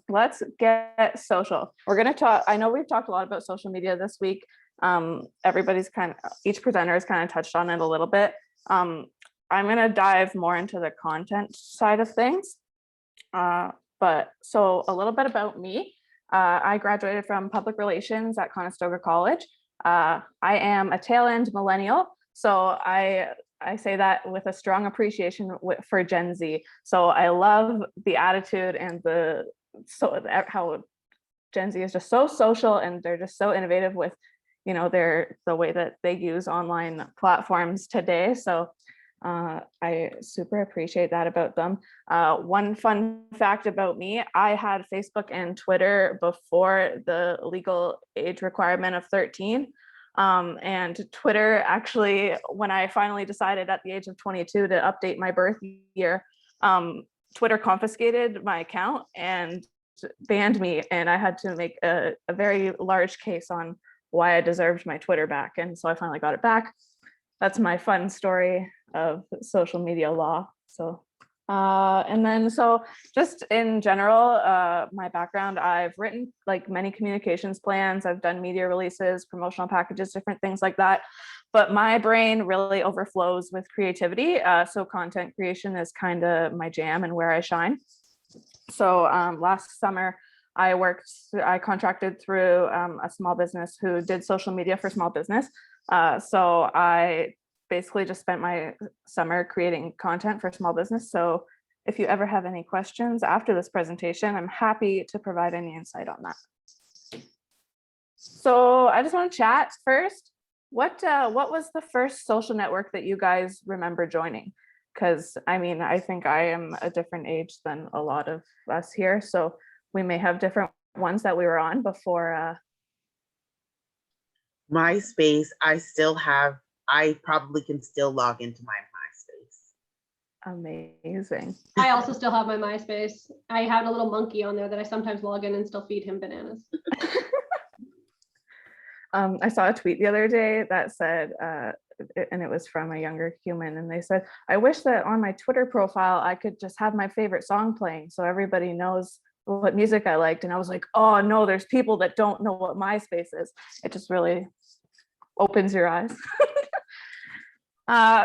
let's get social. We're going to talk. I know we've talked a lot about social media this week. Each presenter has kind of touched on it a little bit. I'm going to dive more into the content side of things. But so a little bit about me. I graduated from public relations at Conestoga College. I am a tail end millennial. So I say that with a strong appreciation for Gen Z. So I love the attitude and how Gen Z is just so social, and they're just so innovative with, the way that they use online platforms today. So I super appreciate that about them. One fun fact about me, I had Facebook and Twitter before the legal age requirement of 13. And Twitter, actually, when I finally decided at the age of 22 to update my birth year, Twitter confiscated my account and banned me, and I had to make a very large case on why I deserved my Twitter back. And so I finally got it back. That's my fun story of social media law. So so just in general, my background, I've written like many communications plans, I've done media releases, promotional packages, different things like that. But my brain really overflows with creativity. So content creation is kind of my jam and where I shine. So last summer, I contracted through a small business who did social media for small business. So I basically just spent my summer creating content for small business. So if you ever have any questions after this presentation, I'm happy to provide any insight on that. So I just want to chat first. What was the first social network that you guys remember joining? Because I think I am a different age than a lot of us here. So we may have different ones that we were on before. MySpace, I probably can still log into my MySpace. Amazing. I also still have my MySpace. I have a little monkey on there that I sometimes log in and still feed him bananas. I saw a tweet the other day that said, and it was from a younger human, and they said, I wish that on my Twitter profile, I could just have my favorite song playing so everybody knows what music I liked. And I was like, oh no, there's people that don't know what MySpace is. It just really opens your eyes.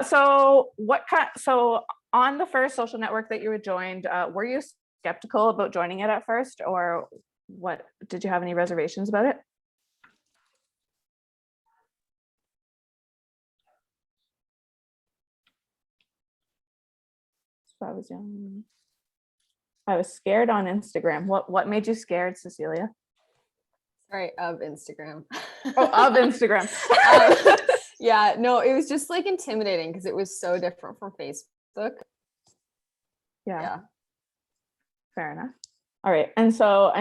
So on the first social network that you joined, were you skeptical about joining it at first, or what? Did you have any reservations about it? So I was young. I was scared on Instagram. What made you scared, Cecilia? Sorry, of Instagram. Oh, of Instagram. Yeah, no, it was just like intimidating because it was so different from Facebook. Yeah. Fair enough. All right. And so,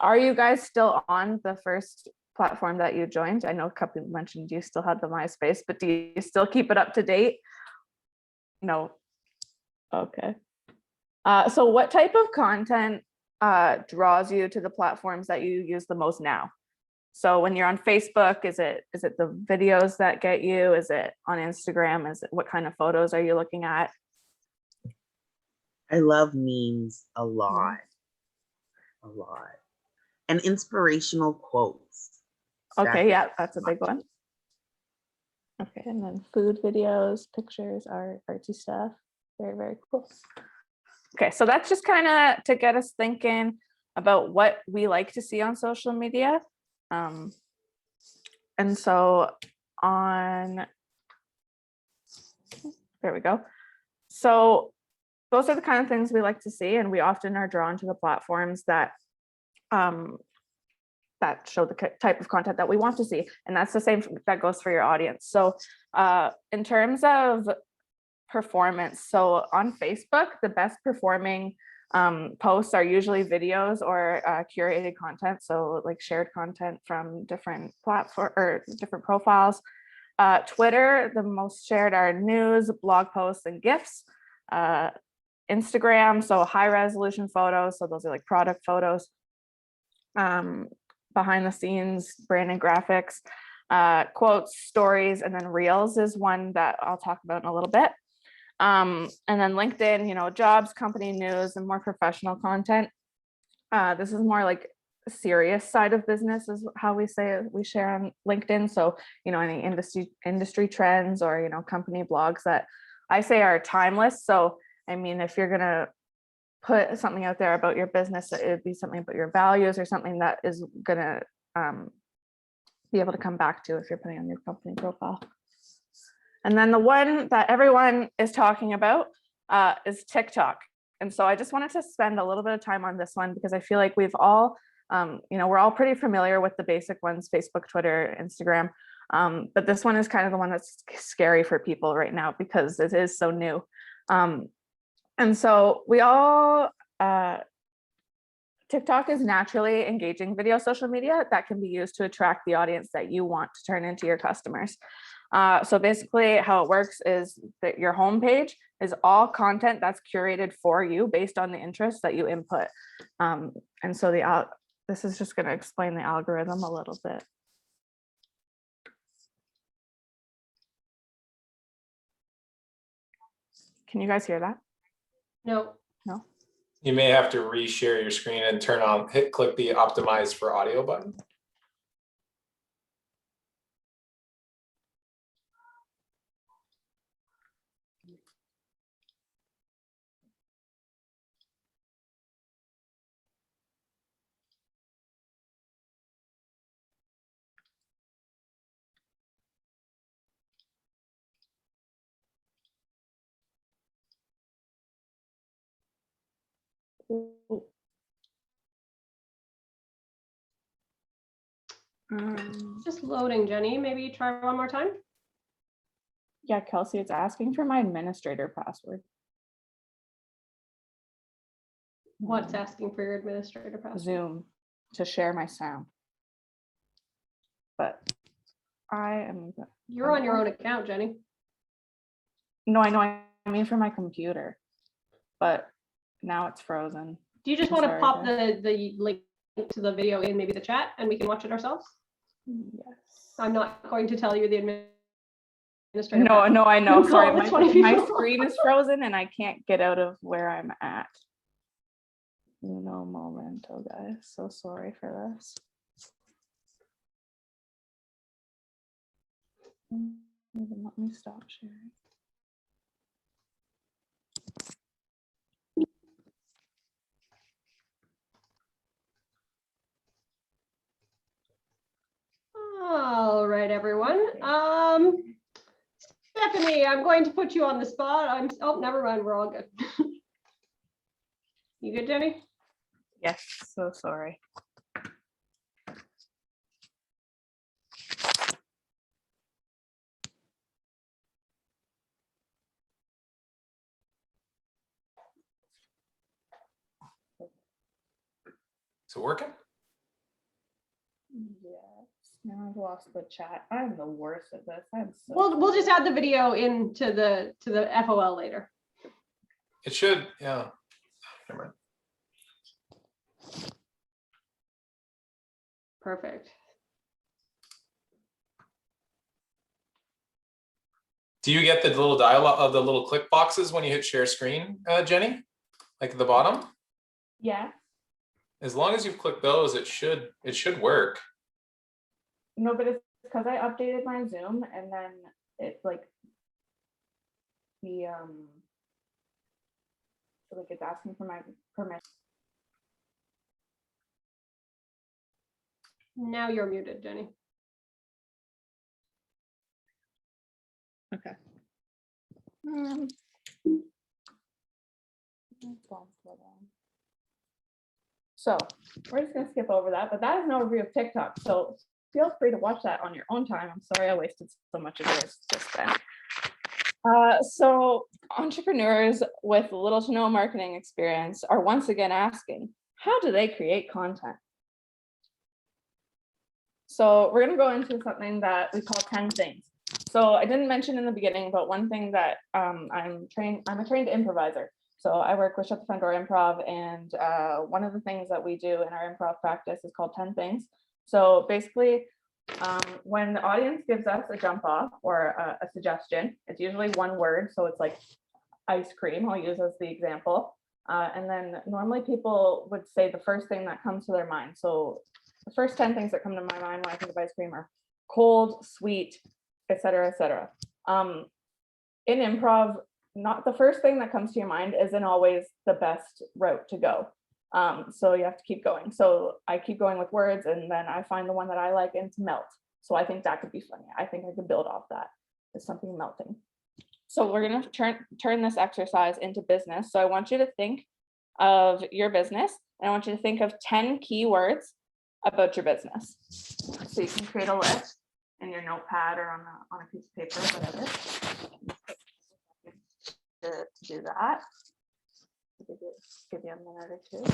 are you guys still on the first platform that you joined? I know a couple mentioned you still had the MySpace, but do you still keep it up to date? No. Okay. So what type of content draws you to the platforms that you use the most now? So when you're on Facebook, is it the videos that get you? Is it on Instagram? What kind of photos are you looking at? I love memes a lot. And inspirational quotes. Okay, yeah, that's a big one. Okay, and then food videos, pictures, art, artsy stuff. Very, very cool. Okay, so that's just kind of to get us thinking about what we like to see on social media. And so there we go. So those are the kind of things we like to see, and we often are drawn to the platforms that show the type of content that we want to see. And that's the same that goes for your audience. So in terms of performance, so on Facebook, the best performing posts are usually videos or curated content, so like shared content from different platforms or different profiles. Twitter, the most shared are news, blog posts, and GIFs. Instagram, so high resolution photos, so those are like product photos. Behind the scenes, branding, graphics, quotes, stories, and then reels is one that I'll talk about in a little bit. And then LinkedIn, jobs, company news, and more professional content. This is more like a serious side of business is how we say it. We share on LinkedIn. So, any industry trends or, company blogs that I say are timeless. So, I mean, if you're going to put something out there about your business, it would be something about your values or something that is going to be able to come back to if you're putting on your company profile. And then the one that everyone is talking about is TikTok. And so I just wanted to spend a little bit of time on this one because I feel like we've all, we're all pretty familiar with the basic ones, Facebook, Twitter, Instagram. But this one is kind of the one that's scary for people right now because it is so new. And so we all, TikTok is naturally engaging video social media that can be used to attract the audience that you want to turn into your customers. So basically how it works is that your homepage is all content that's curated for you based on the interests that you input. And so this is just going to explain the algorithm a little bit. Can you guys hear that? No. No? You may have to reshare your screen and click the optimize for audio button. Just loading, Jenny. Maybe try one more time. Yeah, Kelsey, it's asking for my administrator password. What's asking for your administrator password? Zoom to share my sound. But You're on your own account, Jenny. No, I know. I mean for my computer, but now it's frozen. Do you just I'm want to sorry, pop guys. the link to the video in maybe the chat and we can watch it ourselves? Yes. I'm not going to tell you the administrator. No, password. I know. Call Sorry, this 20 my people. screen is frozen and I can't get out of where I'm at. No momento, guys. So sorry for this. Let me stop sharing. All right, everyone. Stephanie, I'm going to put you on the spot. Oh, never mind. We're all good. You good, Jenny? Yes, so sorry. Is it working? Yes. Now I've lost the chat. I'm the worst at this. I'm so We'll just add the video into the FOL later. It should, yeah. Never mind. Perfect. Do you get the little dialogue of the little click boxes when you hit share screen, Jenny? Like at the bottom? Yeah. As long as you've clicked those, it should work. No, but it's because I updated my Zoom and then it's like it's asking for my permission. Now you're muted, Jenny. Okay. So we're just gonna skip over that, but that is an overview of TikTok. So feel free to watch that on your own time. I'm sorry I wasted so much of yours just then. So entrepreneurs with little to no marketing experience are once again asking, how do they create content? So we're going to go into something that we call 10 things. So I didn't mention in the beginning, but one thing that I'm a trained improviser. So I work with Shut the Front Door Improv, and one of the things that we do in our improv practice is called 10 things. So basically, when the audience gives us a jump off or a suggestion, it's usually one word. So it's like ice cream, I'll use as the example. And then normally people would say the first thing that comes to their mind. So the first 10 things that come to my mind when I think of ice cream are cold, sweet, etc., etc. In improv, not the first thing that comes to your mind isn't always the best route to go. So you have to keep going. So I keep going with words, and then I find the one that I like, and it's melt. So I think that could be funny. I think I could build off that. It's something melting. So we're gonna turn this exercise into business. So I want you to think of your business, and I want you to think of 10 keywords about your business. So you can create a list in your notepad or on a piece of paper, whatever. To do that. Give you a minute or two.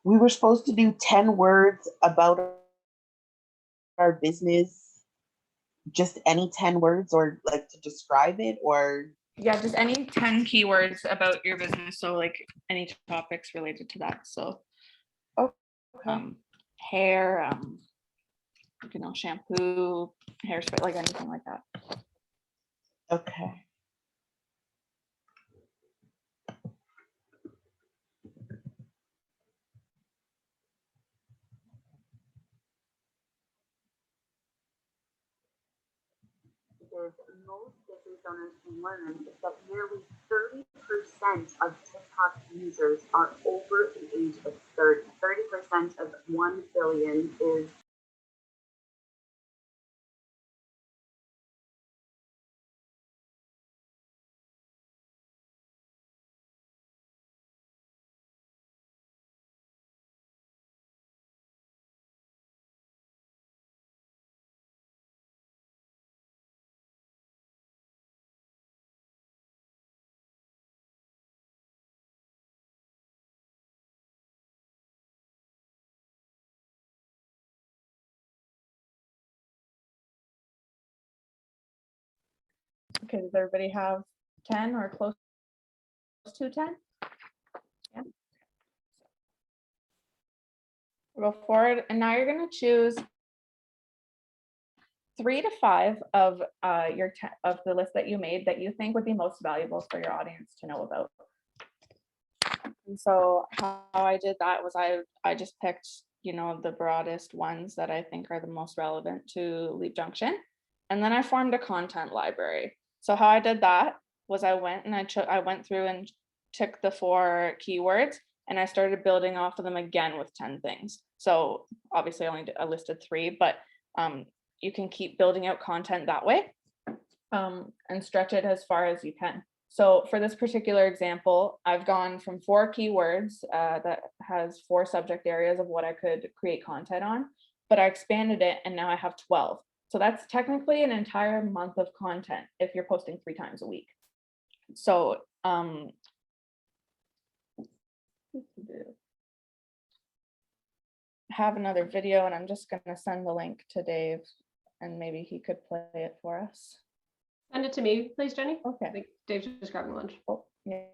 We were supposed to do 10 words about our business, just any 10 words, or like to describe it, or Yeah, just any 10 keywords about your business. So like any topics related to that. So hair, shampoo, hairspray, like anything like that. okay. Most business owners can learn is that nearly 30% of TikTok users are over the age of 30. 30% of 1 billion is Okay, does everybody have 10 or close to 10? Yeah. We'll go forward, and now you're going to choose 3 to 5 of of the list that you made that you think would be most valuable for your audience to know about. And so how I did that was I just picked, the broadest ones that I think are the most relevant to Leap Junction. And then I formed a content library. So how I did that was I went through and took the 4 keywords, and I started building off of them again with 10 things. So obviously I listed 3, but you can keep building out content that way, and stretch it as far as you can. So for this particular example, I've gone from 4 keywords that has 4 subject areas of what I could create content on, but I expanded it and now I have 12. So that's technically an entire month of content if you're posting 3 times a week. So I have another video, and I'm just going to send the link to Dave, and maybe he could play it for us. Send it to me, please, Jenny. I Okay. think Dave's just grabbing lunch. Oh, yeah.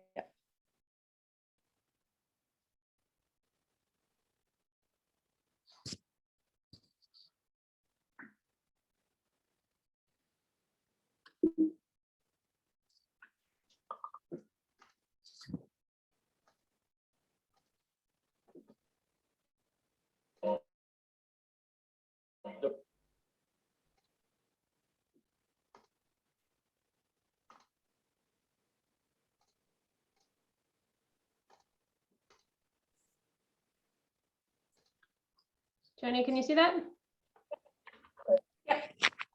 Jenny, can you see that?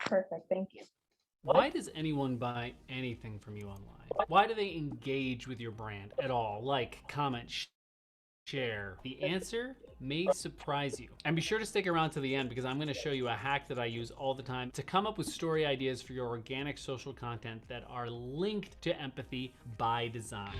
Perfect, thank you. Why does anyone buy anything from you online? Why do they engage with your brand at all? Like, comment, share? The answer may surprise you. And be sure to stick around to the end because I'm going to show you a hack that I use all the time to come up with story ideas for your organic social content that are linked to empathy by design.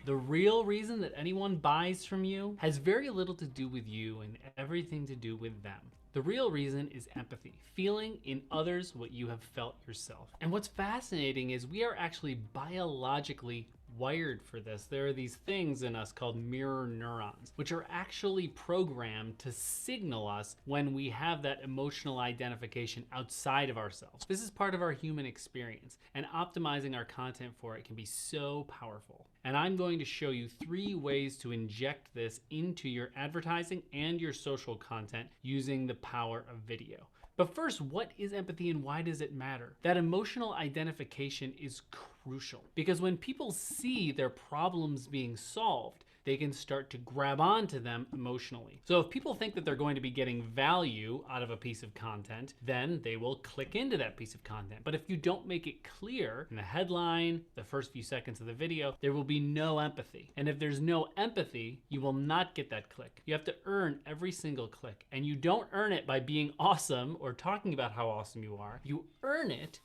The real reason that anyone buys from you has very little to do with you and everything to do with them. The real reason is empathy, feeling in others what you have felt yourself. And what's fascinating is we are actually biologically wired for this. There are these things in us called mirror neurons, which are actually programmed to signal us when we have that emotional identification outside of ourselves. This is part of our human experience, and optimizing our content for it can be so powerful. And I'm going to show you 3 ways to inject this into your advertising and your social content using the power of video. But first, what is empathy and why does it matter? That emotional identification is crucial because when people see their problems being solved, they can start to grab onto them emotionally. So if people think that they're going to be getting value out of a piece of content, then they will click into that piece of content. But if you don't make it clear in the headline, the first few seconds of the video, there will be no empathy. And if there's no empathy, you will not get that click. You have to earn every single click. And you don't earn it by being awesome or talking about how awesome you are. You earn it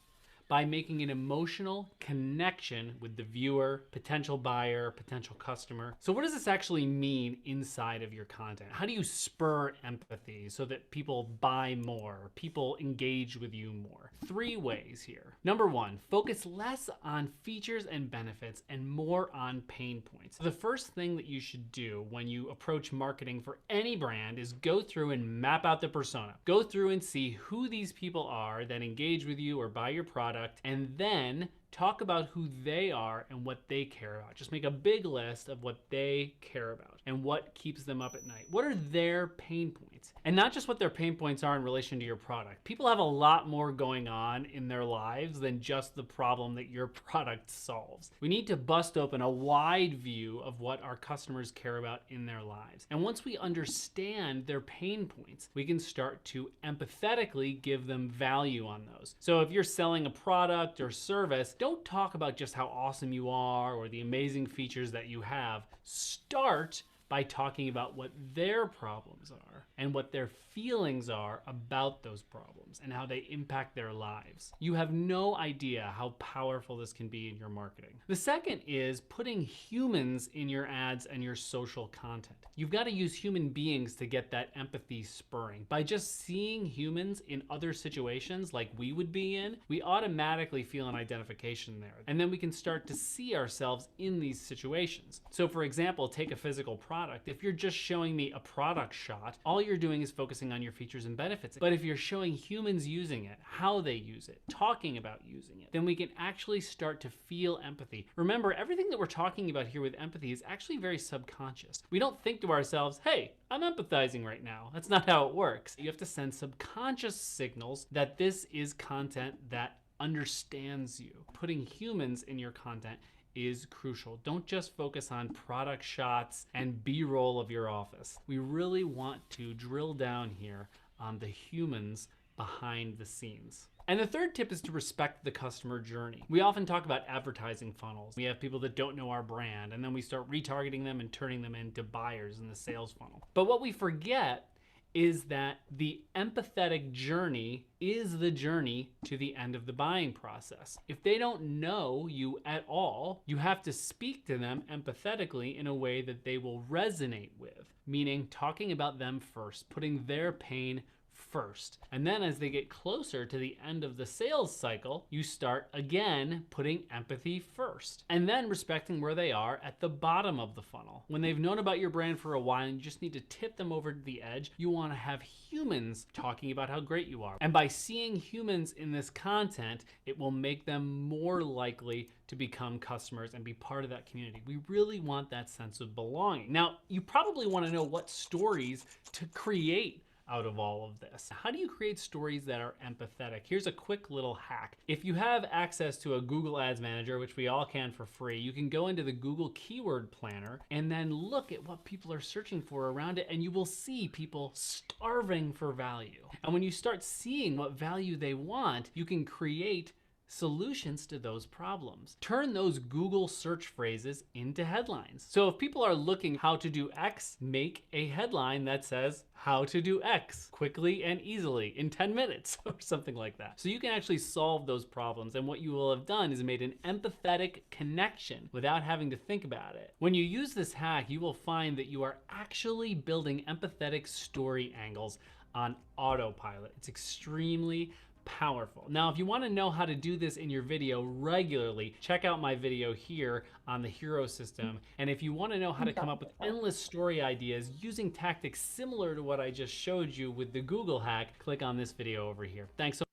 by making an emotional connection with the viewer, potential buyer, potential customer. So what does this actually mean inside of your content? How do you spur empathy so that people buy more, people engage with you more? 3 ways here. Number 1, focus less on features and benefits and more on pain points. The first thing that you should do when you approach marketing for any brand is go through and map out the persona. Go through and see who these people are that engage with you or buy your product, and then talk about who they are and what they care about. Just make a big list of what they care about and what keeps them up at night. What are their pain points? And not just what their pain points are in relation to your product. People have a lot more going on in their lives than just the problem that your product solves. We need to bust open a wide view of what our customers care about in their lives. And once we understand their pain points, we can start to empathetically give them value on those. So if you're selling a product or service, don't talk about just how awesome you are or the amazing features that you have. Start by talking about what their problems are and what their feelings are about those problems and how they impact their lives. You have no idea how powerful this can be in your marketing. The second is putting humans in your ads and your social content. You've got to use human beings to get that empathy spurring. By just seeing humans in other situations like we would be in, we automatically feel an identification there. And then we can start to see ourselves in these situations. So for example, take a physical product. If you're just showing me a product shot, all you're doing is focusing on your features and benefits. But if you're showing humans using it, how they use it, talking about using it, then we can actually start to feel empathy. Remember, everything that we're talking about here with empathy is actually very subconscious. We don't think to ourselves, hey, I'm empathizing right now. That's not how it works. You have to send subconscious signals that this is content that understands you. Putting humans in your content is crucial. Don't just focus on product shots and B-roll of your office. We really want to drill down here on the humans behind the scenes. And the third tip is to respect the customer journey. We often talk about advertising funnels. We have people that don't know our brand, and then we start retargeting them and turning them into buyers in the sales funnel. But what we forget is that the empathetic journey is the journey to the end of the buying process. If they don't know you at all, you have to speak to them empathetically in a way that they will resonate with, meaning talking about them first, putting their pain first. And then as they get closer to the end of the sales cycle, you start again putting empathy first and then respecting where they are at the bottom of the funnel. When they've known about your brand for a while and you just need to tip them over to the edge, you want to have humans talking about how great you are. And by seeing humans in this content, it will make them more likely to become customers and be part of that community. We really want that sense of belonging. Now, you probably want to know what stories to create out of all of this. How do you create stories that are empathetic? Here's a quick little hack. If you have access to a Google Ads Manager, which we all can for free, you can go into the Google Keyword Planner and then look at what people are searching for around it, and you will see people starving for value. And when you start seeing what value they want, you can create solutions to those problems. Turn those Google search phrases into headlines. So if people are looking how to do X, make a headline that says how to do X quickly and easily in 10 minutes or something like that. So you can actually solve those problems. And what you will have done is made an empathetic connection without having to think about it. When you use this hack, you will find that you are actually building empathetic story angles on autopilot. It's extremely powerful. Now, if you want to know how to do this in your video regularly, check out my video here on the hero system. And if you want to know how to come up with endless story ideas using tactics similar to what I just showed you with the Google hack, click on this video over here. Thanks so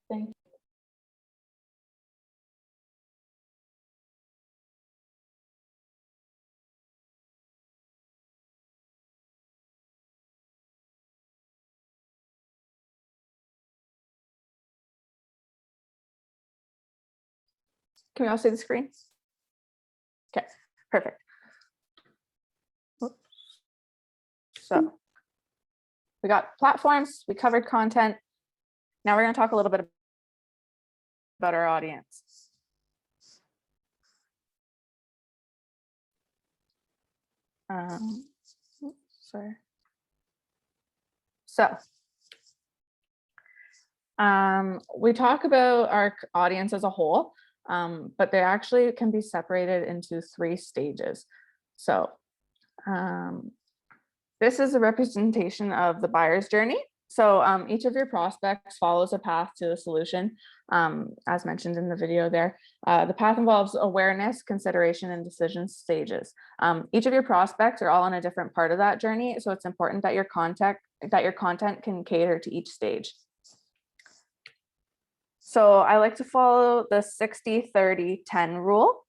Thank you. Can we all see the screen? Okay, perfect. Whoops. So we got platforms, we covered content. Now we're going to talk a little bit about our audience. Oops, sorry. So we talk about our audience as a whole, but they actually can be separated into 3 stages. So this is a representation of the buyer's journey. So each of your prospects follows a path to a solution, as mentioned in the video there. The path involves awareness, consideration, and decision stages. Each of your prospects are all on a different part of that journey, so it's important that your content can cater to each stage. So I like to follow the 60-30-10 rule.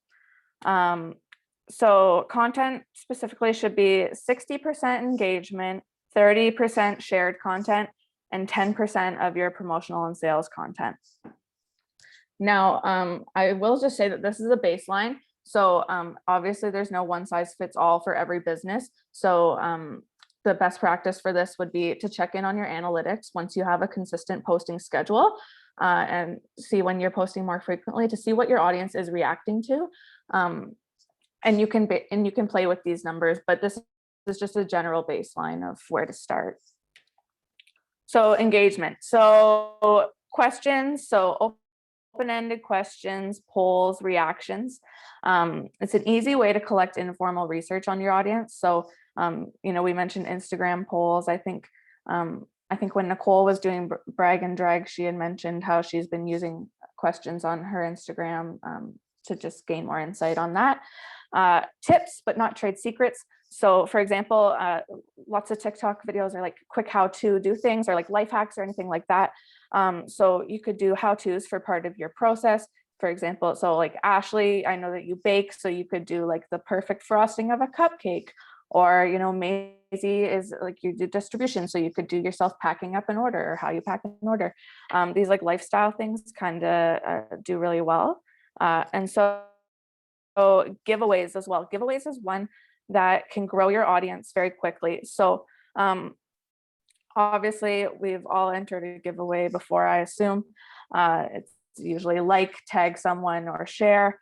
So content specifically should be 60% engagement, 30% shared content, and 10% of your promotional and sales content. Now, I will just say that this is a baseline. So obviously there's no one size fits all for every business. So the best practice for this would be to check in on your analytics once you have a consistent posting schedule, and see when you're posting more frequently to see what your audience is reacting to. And you can play with these numbers, but this is just a general baseline of where to start. So engagement. So questions. So open-ended questions, polls, reactions. It's an easy way to collect informal research on your audience. So we mentioned Instagram polls. I think when Nicole was doing brag and drag, she had mentioned how she's been using questions on her Instagram to just gain more insight on that. Tips, but not trade secrets. So for example, lots of TikTok videos are like quick how to do things or like life hacks or anything like that. So you could do how-tos for part of your process. For example, so like Ashley, I know that you bake, so you could do like the perfect frosting of a cupcake. Or, Maisie is like you do distribution, so you could do yourself packing up an order or how you pack an order. These like lifestyle things kind of do really well. And so giveaways as well. Giveaways is one that can grow your audience very quickly. So obviously we've all entered a giveaway before, I assume. It's usually like, tag someone, or share.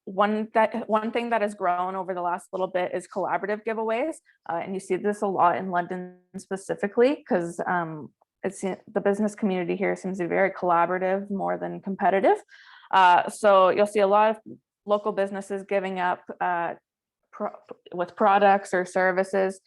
One thing that has grown over the last little bit is collaborative giveaways. And you see this a lot in London specifically, because the business community here seems to be very collaborative more than competitive. So you'll see a lot of local businesses giving up with products or services,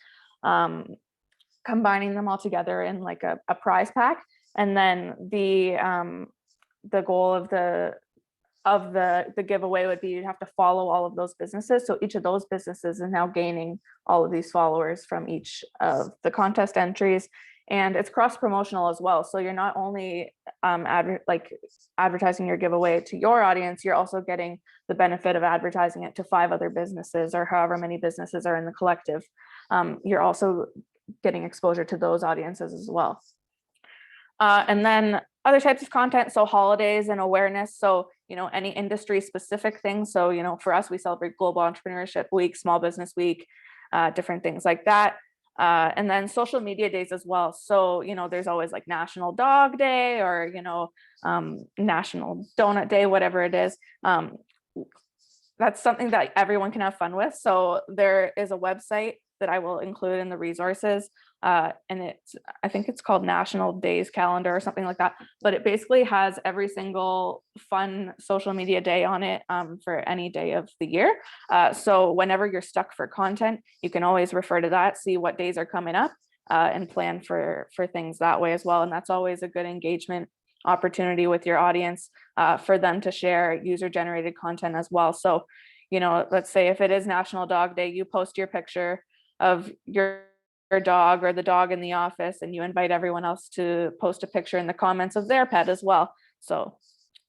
combining them all together in like a prize pack. And then the goal of the giveaway would be you'd have to follow all of those businesses. So each of those businesses is now gaining all of these followers from each of the contest entries. And it's cross promotional as well. So you're not only advertising your giveaway to your audience, you're also getting the benefit of advertising it to 5 other businesses or however many businesses are in the collective. You're also getting exposure to those audiences as well. And then other types of content, so holidays and awareness. So, any industry specific things. So, for us, we celebrate Global Entrepreneurship Week, Small Business Week, different things like that. And then social media days as well. So, there's always like National Dog Day or, National Donut Day, whatever it is. That's something that everyone can have fun with. So there is a website that I will include in the resources. And I think it's called National Days Calendar or something like that. But it basically has every single fun social media day on it for any day of the year. So whenever you're stuck for content, you can always refer to that, see what days are coming up and plan for things that way as well. And that's always a good engagement opportunity with your audience for them to share user-generated content as well. So, let's say if it is National Dog Day, you post your picture of your dog or the dog in the office, and you invite everyone else to post a picture in the comments of their pet as well. So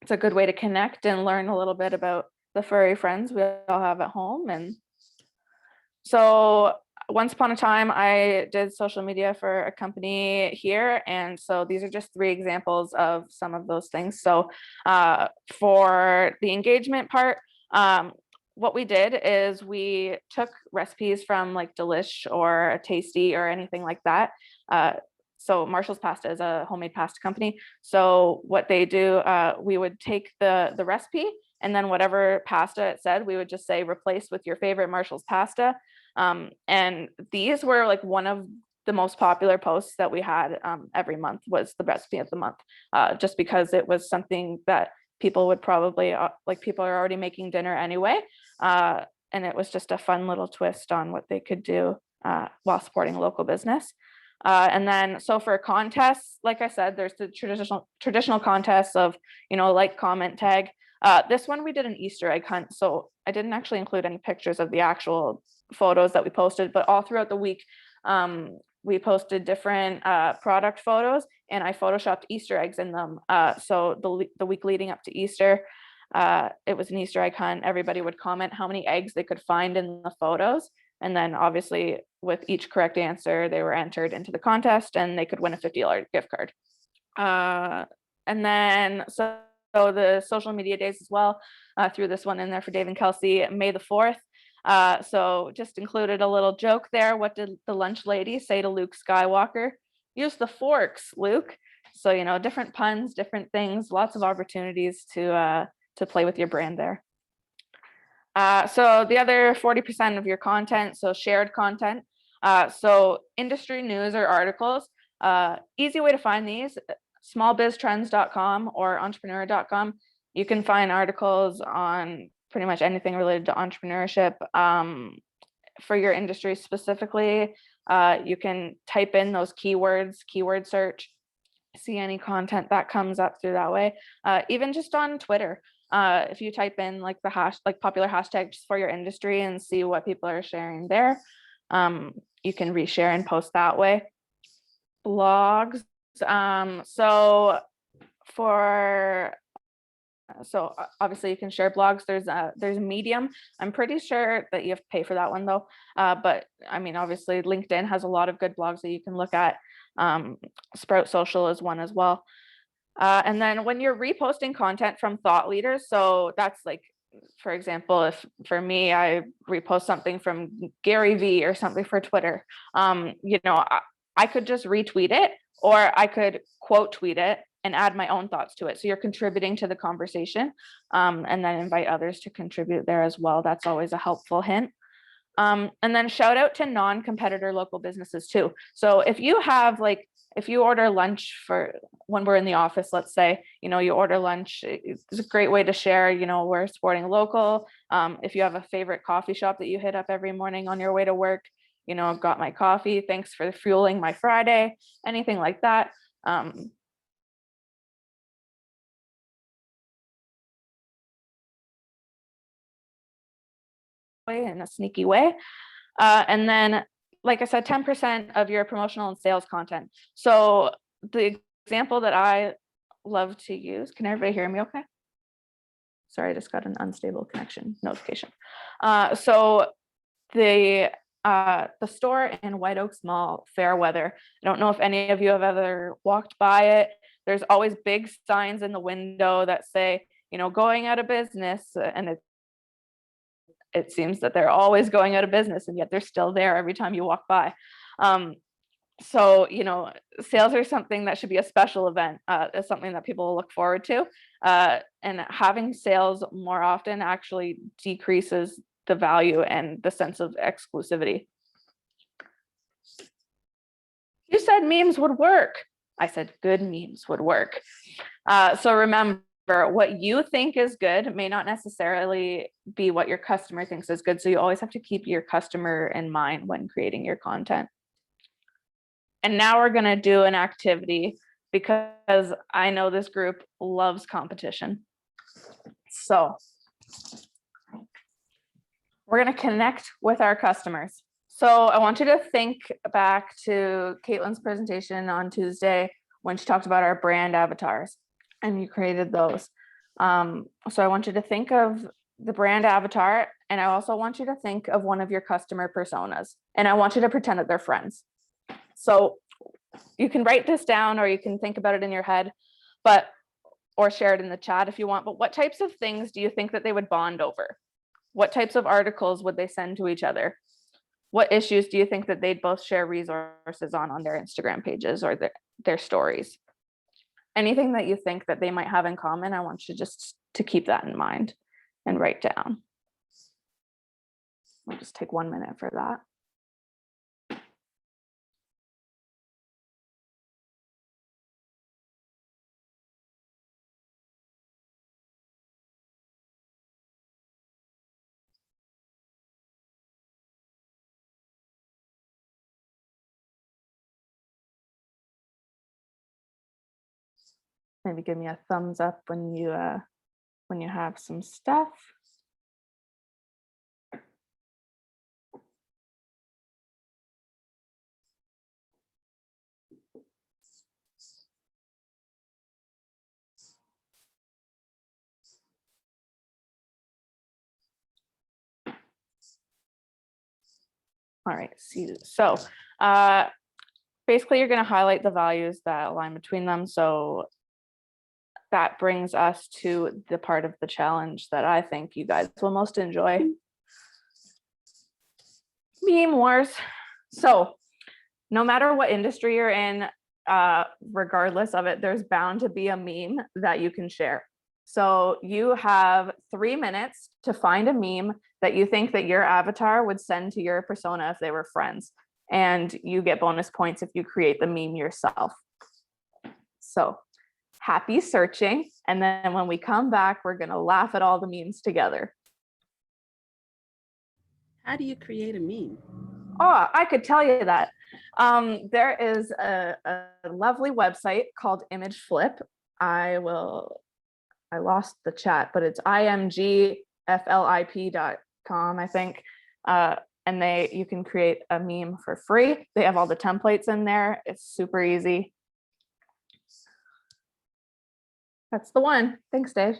it's a good way to connect and learn a little bit about the furry friends we all have at home. And so once upon a time, I did social media for a company here. And so these are just 3 examples of some of those things. So for the engagement part, what we did is we took recipes from like Delish or a Tasty or anything like that. So Marshall's Pasta is a homemade pasta company. So what they do, we would take the recipe, and then whatever pasta it said, we would just say replace with your favorite Marshall's pasta. And these were like one of the most popular posts that we had every month was the recipe of the month, just because it was something that people would probably people are already making dinner anyway. And it was just a fun little twist on what they could do while supporting local business. And then, so for contests, like I said, there's the traditional contests of, like, comment, tag. This one we did an Easter egg hunt. So I didn't actually include any pictures of the actual photos that we posted, but all throughout the week, we posted different product photos, and I photoshopped Easter eggs in them. So the week leading up to Easter, it was an Easter egg hunt. Everybody would comment how many eggs they could find in the photos. And then obviously with each correct answer, they were entered into the contest and they could win a $50 gift card. And then, so the social media days as well, threw this one in there for Dave and Kelsey, May the 4th. So just included a little joke there. What did the lunch lady say to Luke Skywalker? Use the forks, Luke. So, different puns, different things, lots of opportunities to play with your brand there. So the other 40% of your content, so shared content. So industry news or articles, easy way to find these, smallbiztrends.com or entrepreneur.com. You can find articles on pretty much anything related to entrepreneurship. For your industry specifically, you can type in those keywords, keyword search, see any content that comes up through that way. Even just on Twitter, if you type in like popular hashtags for your industry and see what people are sharing there, you can reshare and post that way. Blogs. So obviously you can share blogs. There's Medium. I'm pretty sure that you have to pay for that one though. But I mean, obviously LinkedIn has a lot of good blogs that you can look at. Sprout Social is one as well. And then when you're reposting content from thought leaders, so that's like, for example, if for me, I repost something from Gary Vee or something for Twitter, I could just retweet it, or I could quote tweet it and add my own thoughts to it. So you're contributing to the conversation, and then invite others to contribute there as well. That's always a helpful hint. And then shout out to non-competitor local businesses too. So if you order lunch for when we're in the office, let's say, you order lunch, it's a great way to share, we're supporting local. If you have a favorite coffee shop that you hit up every morning on your way to work, I've got my coffee, thanks for fueling my Friday, anything like that. In a sneaky way. And then, like I said, 10% of your promotional and sales content. So the example that I love to use, can everybody hear me okay? Sorry, I just got an unstable connection notification. So the the store in White Oaks Mall, Fairweather. I don't know if any of you have ever walked by it. There's always big signs in the window that say, going out of business, and it seems that they're always going out of business, and yet they're still there every time you walk by. So, sales are something that should be a special event. It's something that people will look forward to. And having sales more often actually decreases the value and the sense of exclusivity. You said memes would work. I said good memes would work. So remember, what you think is good may not necessarily be what your customer thinks is good. So you always have to keep your customer in mind when creating your content. And now we're going to do an activity because I know this group loves competition. So we're going to connect with our customers. So I want you to think back to Caitlin's presentation on Tuesday when she talked about our brand avatars and you created those. So I want you to think of the brand avatar, and I also want you to think of one of your customer personas, and I want you to pretend that they're friends. So you can write this down or you can think about it in your head, or share it in the chat if you want. But what types of things do you think that they would bond over? What types of articles would they send to each other? What issues do you think that they'd both share resources on their Instagram pages or their stories? Anything that you think that they might have in common, I want you just to keep that in mind and write down. I'll just take 1 minute for that. Maybe give me a thumbs up when you have some stuff. All right, so basically you're going to highlight the values that align between them. So that brings us to the part of the challenge that I think you guys will most enjoy. Meme wars. So no matter what industry you're in, regardless of it, there's bound to be a meme that you can share. So you have 3 minutes to find a meme that you think that your avatar would send to your persona if they were friends. And you get bonus points if you create the meme yourself. So happy searching. And then when we come back, we're going to laugh at all the memes together. How do you create a meme? Oh, I could tell you that. There is a lovely website called Image Flip. I lost the chat, but it's imgflip.com, I think. And you can create a meme for free. They have all the templates in there. It's super easy. That's the one. Thanks, Dave.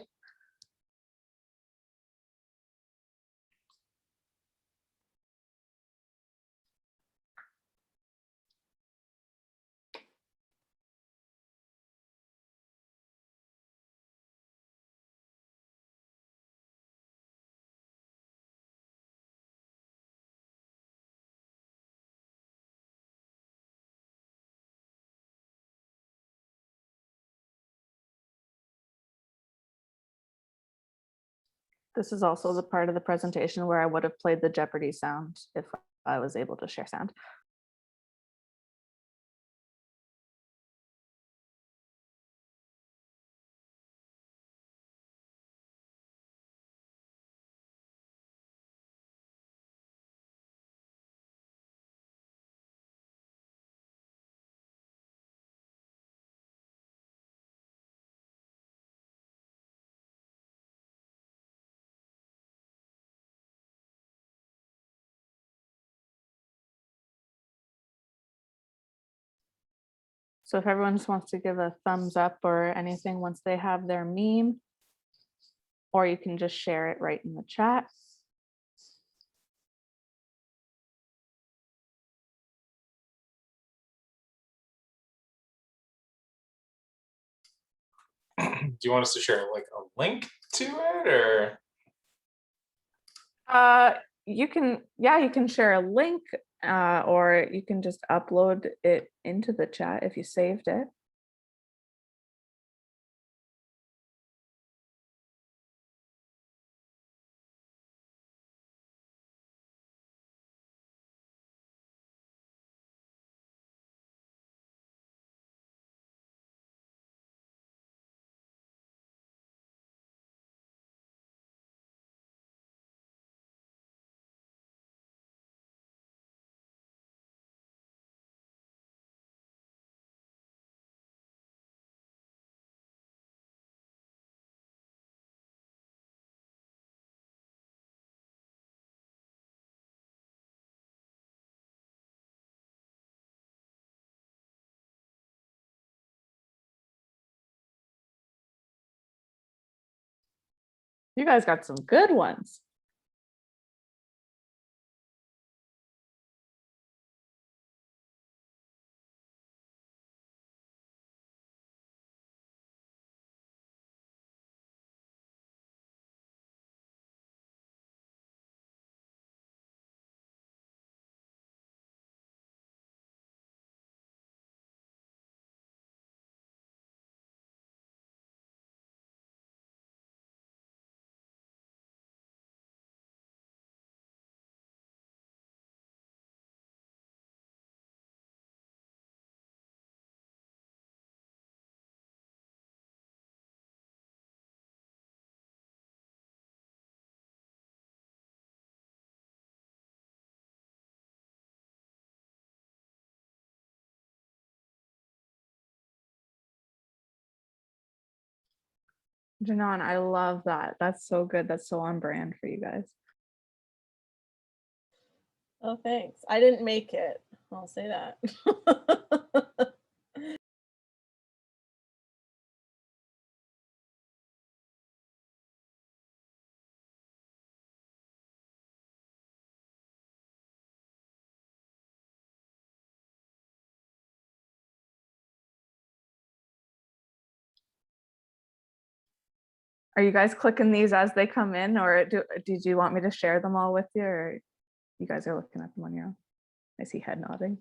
This is also the part of the presentation where I would have played the Jeopardy sound if I was able to share sound. So if everyone just wants to give a thumbs up or anything once they have their meme, or you can just share it right in the chat. Do you want us to share like a link to it, or? You can share a link, or you can just upload it into the chat if you saved it. You guys got some good ones. Janon, I love that. That's so good. That's so on brand for you guys. Oh, thanks. I didn't make it. I'll say that. Are you guys clicking these as they come in, or did you want me to share them all with you, or you guys are looking at them on your own? I see head nodding.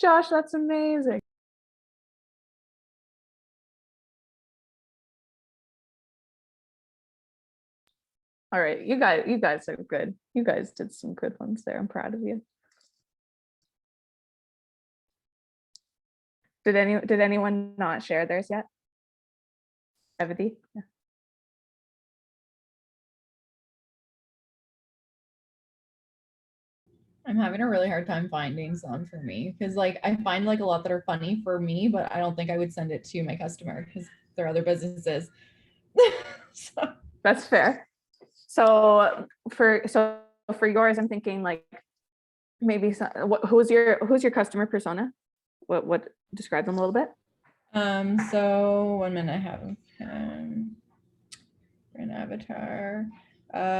Josh, that's amazing. All right, you guys are good. You guys did some good ones there. I'm proud of you. Did anyone not share theirs yet? Evity? Yeah. I'm having a really hard time finding some for me because like I find like a lot that are funny for me, but I don't think I would send it to my customer because they're other businesses. So. That's fair. So for yours, I'm thinking like maybe who's your customer persona? What describe them a little bit? So 1 minute I have an avatar.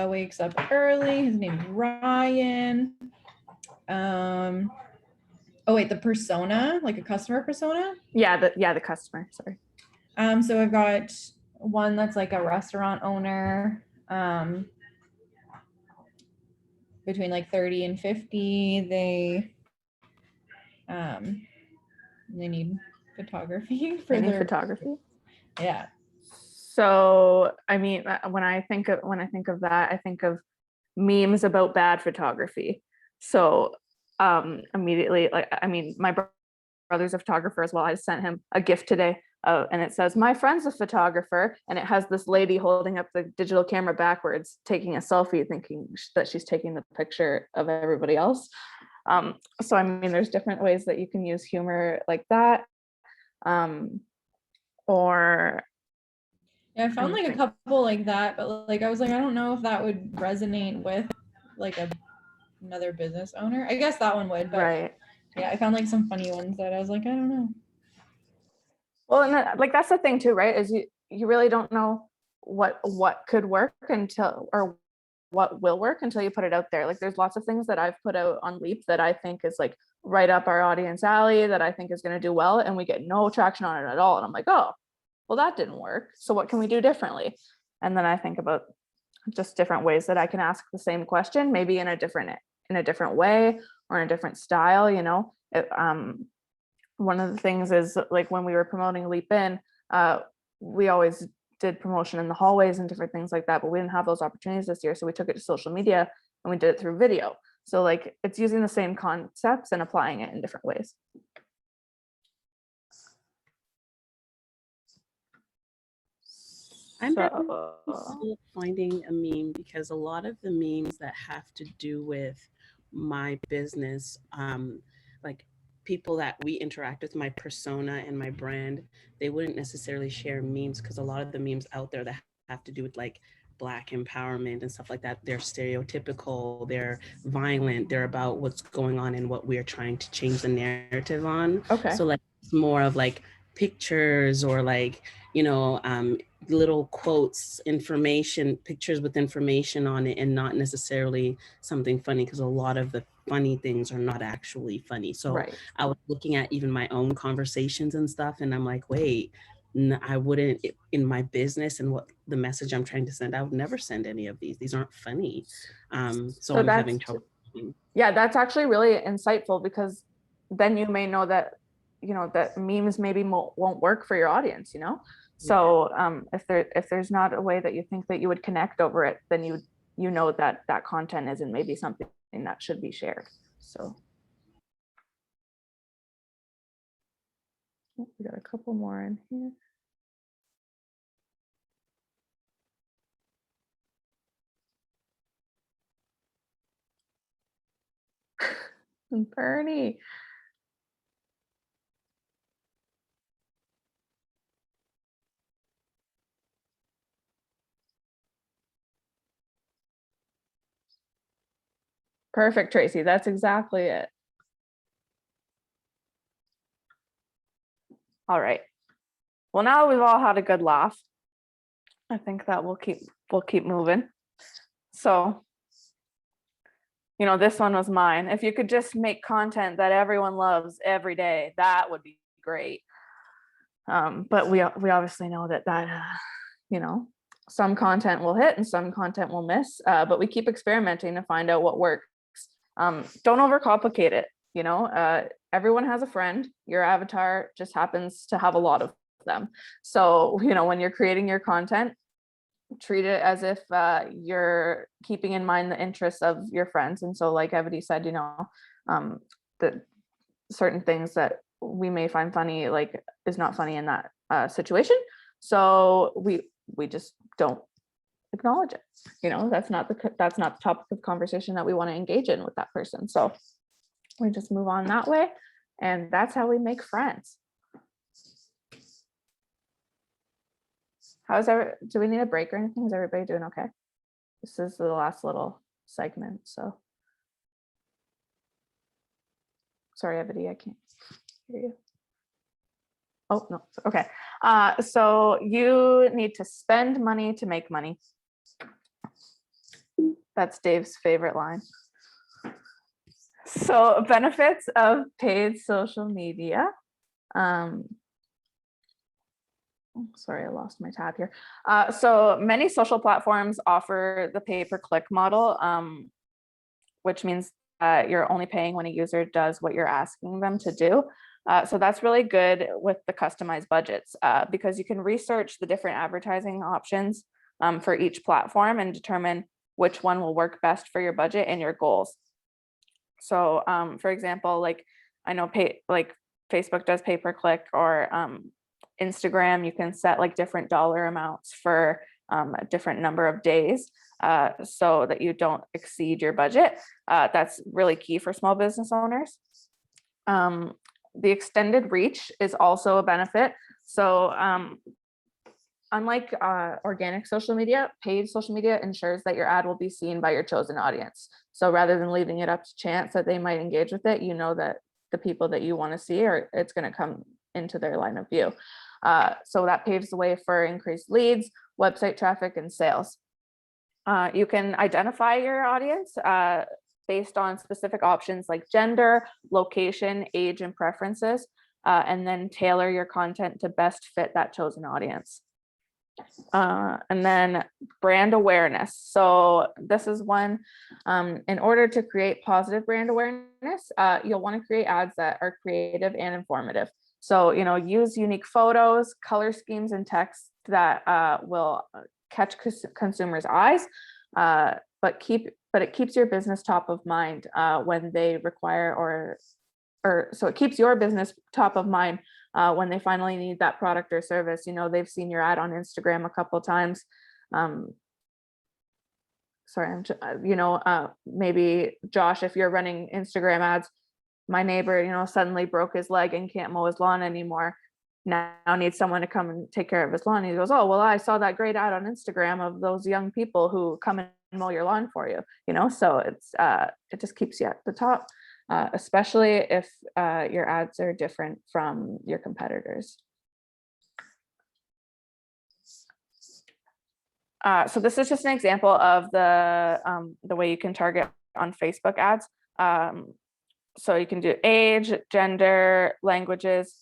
Wakes up early. His name's Ryan. Oh wait, the persona, like a customer persona? Yeah, the customer, sorry. So I've got one that's like a restaurant owner, between like 30 and 50. They need photography for their photography. Yeah. So I mean, when I think of that, I think of memes about bad photography. So immediately, like, I mean, my brother's a photographer as well. I sent him a gift today, and it says, "My friend's a photographer," and it has this lady holding up the digital camera backwards, taking a selfie, thinking that she's taking the picture of everybody else. So I mean, there's different ways that you can use humor like that, or Yeah, I found like a couple like that, but like I was like, I don't know if that would resonate with like another business owner. I guess that one would, but right. Yeah, I found like some funny ones that I was like, I don't know. Well, and like that's the thing too, right? Is you really don't know what could work until, or what will work until you put it out there. Like there's lots of things that I've put out on Leap that I think is like right up our audience alley, that I think is going to do well, and we get no traction on it at all. And I'm like, oh, well, that didn't work. So what can we do differently? And then I think about just different ways that I can ask the same question, maybe in a different way or in a different style, you know. One of the things is like when we were promoting Leap In, we always did promotion in the hallways and different things like that, but we didn't have those opportunities this year. So we took it to social media and we did it through video. So like it's using the same concepts and applying it in different ways. I'm having So, trouble finding a meme because a lot of the memes that have to do with my business, like people that we interact with, my persona and my brand, they wouldn't necessarily share memes because a lot of the memes out there that have to do with like Black empowerment and stuff like that, they're stereotypical, they're violent, they're about what's going on and what we're trying to change the narrative on. okay. So like it's more of like pictures or like, you know, little quotes, information, pictures with information on it, and not necessarily something funny, because a lot of the funny things are not actually funny. So Right. I was looking at even my own conversations and stuff, and I'm like, wait, I wouldn't, in my business and what the message I'm trying to send, I would never send any of these. These aren't funny. So I'm having trouble. Yeah, that's actually really insightful, because then you may know that, you know, that memes maybe won't work for your audience, you know? So if there's not a way that you think that you would connect over it, then you know that that content isn't maybe something that should be shared. So we got a couple more in here. Bernie. Perfect, Tracy. That's exactly it. All right. Well, now we've all had a good laugh, I think that we'll keep moving. So, you know, this one was mine. If you could just make content that everyone loves every day, that would be great. But we obviously know that you know, some content will hit and some content will miss, but we keep experimenting to find out what works. Don't overcomplicate it. You know, everyone has a friend. Your avatar just happens to have a lot of them. So, you know, when you're creating your content, treat it as if you're keeping in mind the interests of your friends. And so, like Evity said, you know, that certain things that we may find funny, like, is not funny in that situation. So we just don't acknowledge it. You know, that's not the topic of conversation that we want to engage in with that person. So we just move on that way, and that's how we make friends. Do we need a break or anything? Is everybody doing okay? This is the last little segment, so. Sorry, Evity, I can't hear you. Oh, no, okay. So you need to spend money to make money. That's Dave's favorite line. So benefits of paid social media. Sorry, I lost my tab here. So many social platforms offer the pay-per-click model, which means you're only paying when a user does what you're asking them to do. So that's really good with the customized budgets, because you can research the different advertising options for each platform and determine which one will work best for your budget and your goals. So for example, like I know Facebook does pay-per-click, or Instagram, you can set like different dollar amounts for a different number of days, so that you don't exceed your budget. That's really key for small business owners. The extended reach is also a benefit. So unlike organic social media, paid social media ensures that your ad will be seen by your chosen audience. So rather than leaving it up to chance that they might engage with it, you know that the people that you want to see, it's going to come into their line of view. So that paves the way for increased leads, website traffic, and sales. You can identify your audience based on specific options like gender, location, age, and preferences, and then tailor your content to best fit that chosen audience. And then brand awareness. So this is one, in order to create positive brand awareness, you'll want to create ads that are creative and informative. So, use unique photos, color schemes, and text that will catch consumers' eyes, but it keeps your business top of mind when they require so it keeps your business top of mind when they finally need that product or service. They've seen your ad on Instagram a couple of times. Maybe Josh, if you're running Instagram ads, my neighbor, suddenly broke his leg and can't mow his lawn anymore. Now needs someone to come and take care of his lawn. He goes, oh, well, I saw that great ad on Instagram of those young people who come and mow your lawn for you, so it just keeps you at the top, especially if your ads are different from your competitors. So this is just an example of the way you can target on Facebook ads. So you can do age, gender, languages.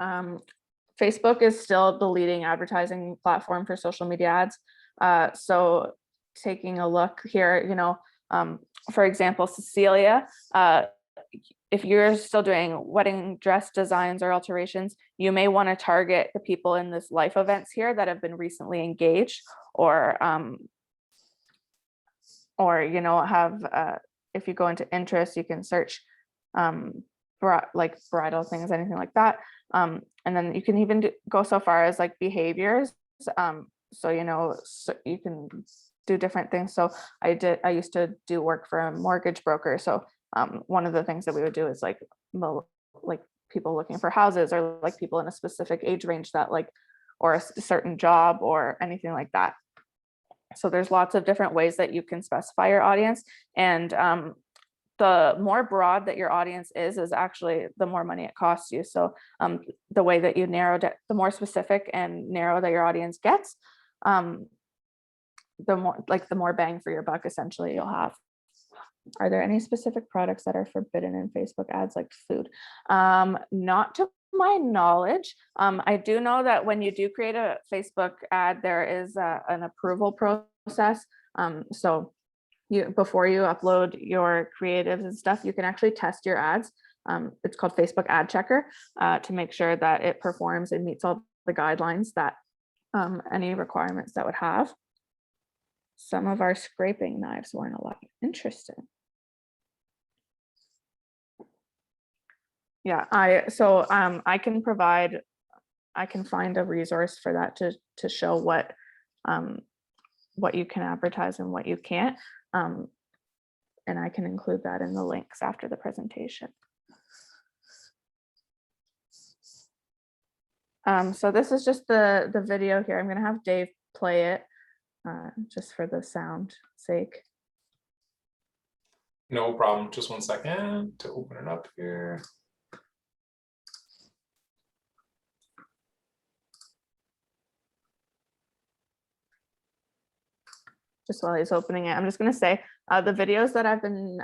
Facebook is still the leading advertising platform for social media ads. So taking a look here, for example, Cecilia, if you're still doing wedding dress designs or alterations, you may want to target the people in this life events here that have been recently engaged, or have, if you go into interests, you can search like bridal things, anything like that. And then you can even go so far as like behaviors. So you can do different things. So I used to do work for a mortgage broker. So one of the things that we would do is like people looking for houses, or like people in a specific age range that or a certain job or anything like that. So there's lots of different ways that you can specify your audience, and the more broad that your audience is actually the more money it costs you. So the way that you narrow it, the more specific and narrow that your audience gets, the more bang for your buck essentially you'll have. Are there any specific products that are forbidden in Facebook ads, like food? Not to my knowledge. I do know that when you do create a Facebook ad, there is an approval process. So before you upload your creatives and stuff, you can actually test your ads. It's called Facebook Ad Checker, to make sure that it performs and meets all the guidelines that any requirements that would have. Some of our scraping knives weren't allowed. Interesting. Yeah, I can find a resource for that to show what you can advertise and what you can't. And I can include that in the links after the presentation. So this is just the video here. I'm gonna have Dave play it just for the sound sake. No problem. Just 1 second to open it up here. Just while he's opening it, I'm just going to say the videos that I've been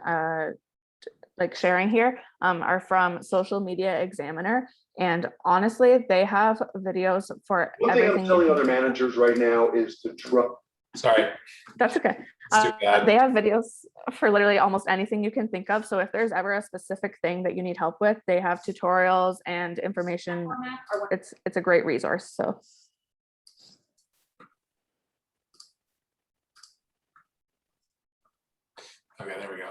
sharing here are from Social Media Examiner, and honestly, they have videos for One thing everything. I'm telling other managers right now is to trust. Sorry. That's okay. It's too bad. They have videos for literally almost anything you can think of. So if there's ever a specific thing that you need help with, they have tutorials and information. It's a great resource. So. Okay, there we go.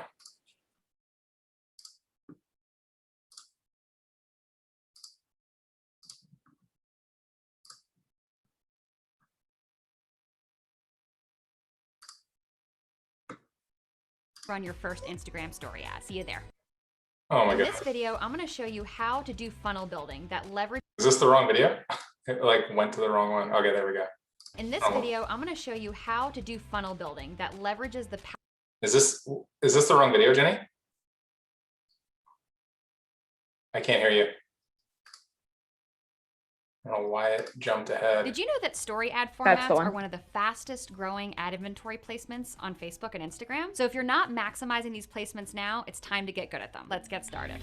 Run your first Instagram story ad. See you there. Oh my In god. this video, I'm going to show you how to do funnel building that leverage. Is this the wrong video? It went to the wrong one. Okay, there we go. In this video, I'm going to show you how to do funnel building that leverages the power. Is this the wrong video, Jenny? I can't hear you. I don't know why it jumped ahead. Did you know that story ad That's the formats one. are one of the fastest growing ad inventory placements on Facebook and Instagram? So if you're not maximizing these placements now, it's time to get good at them. Let's get started.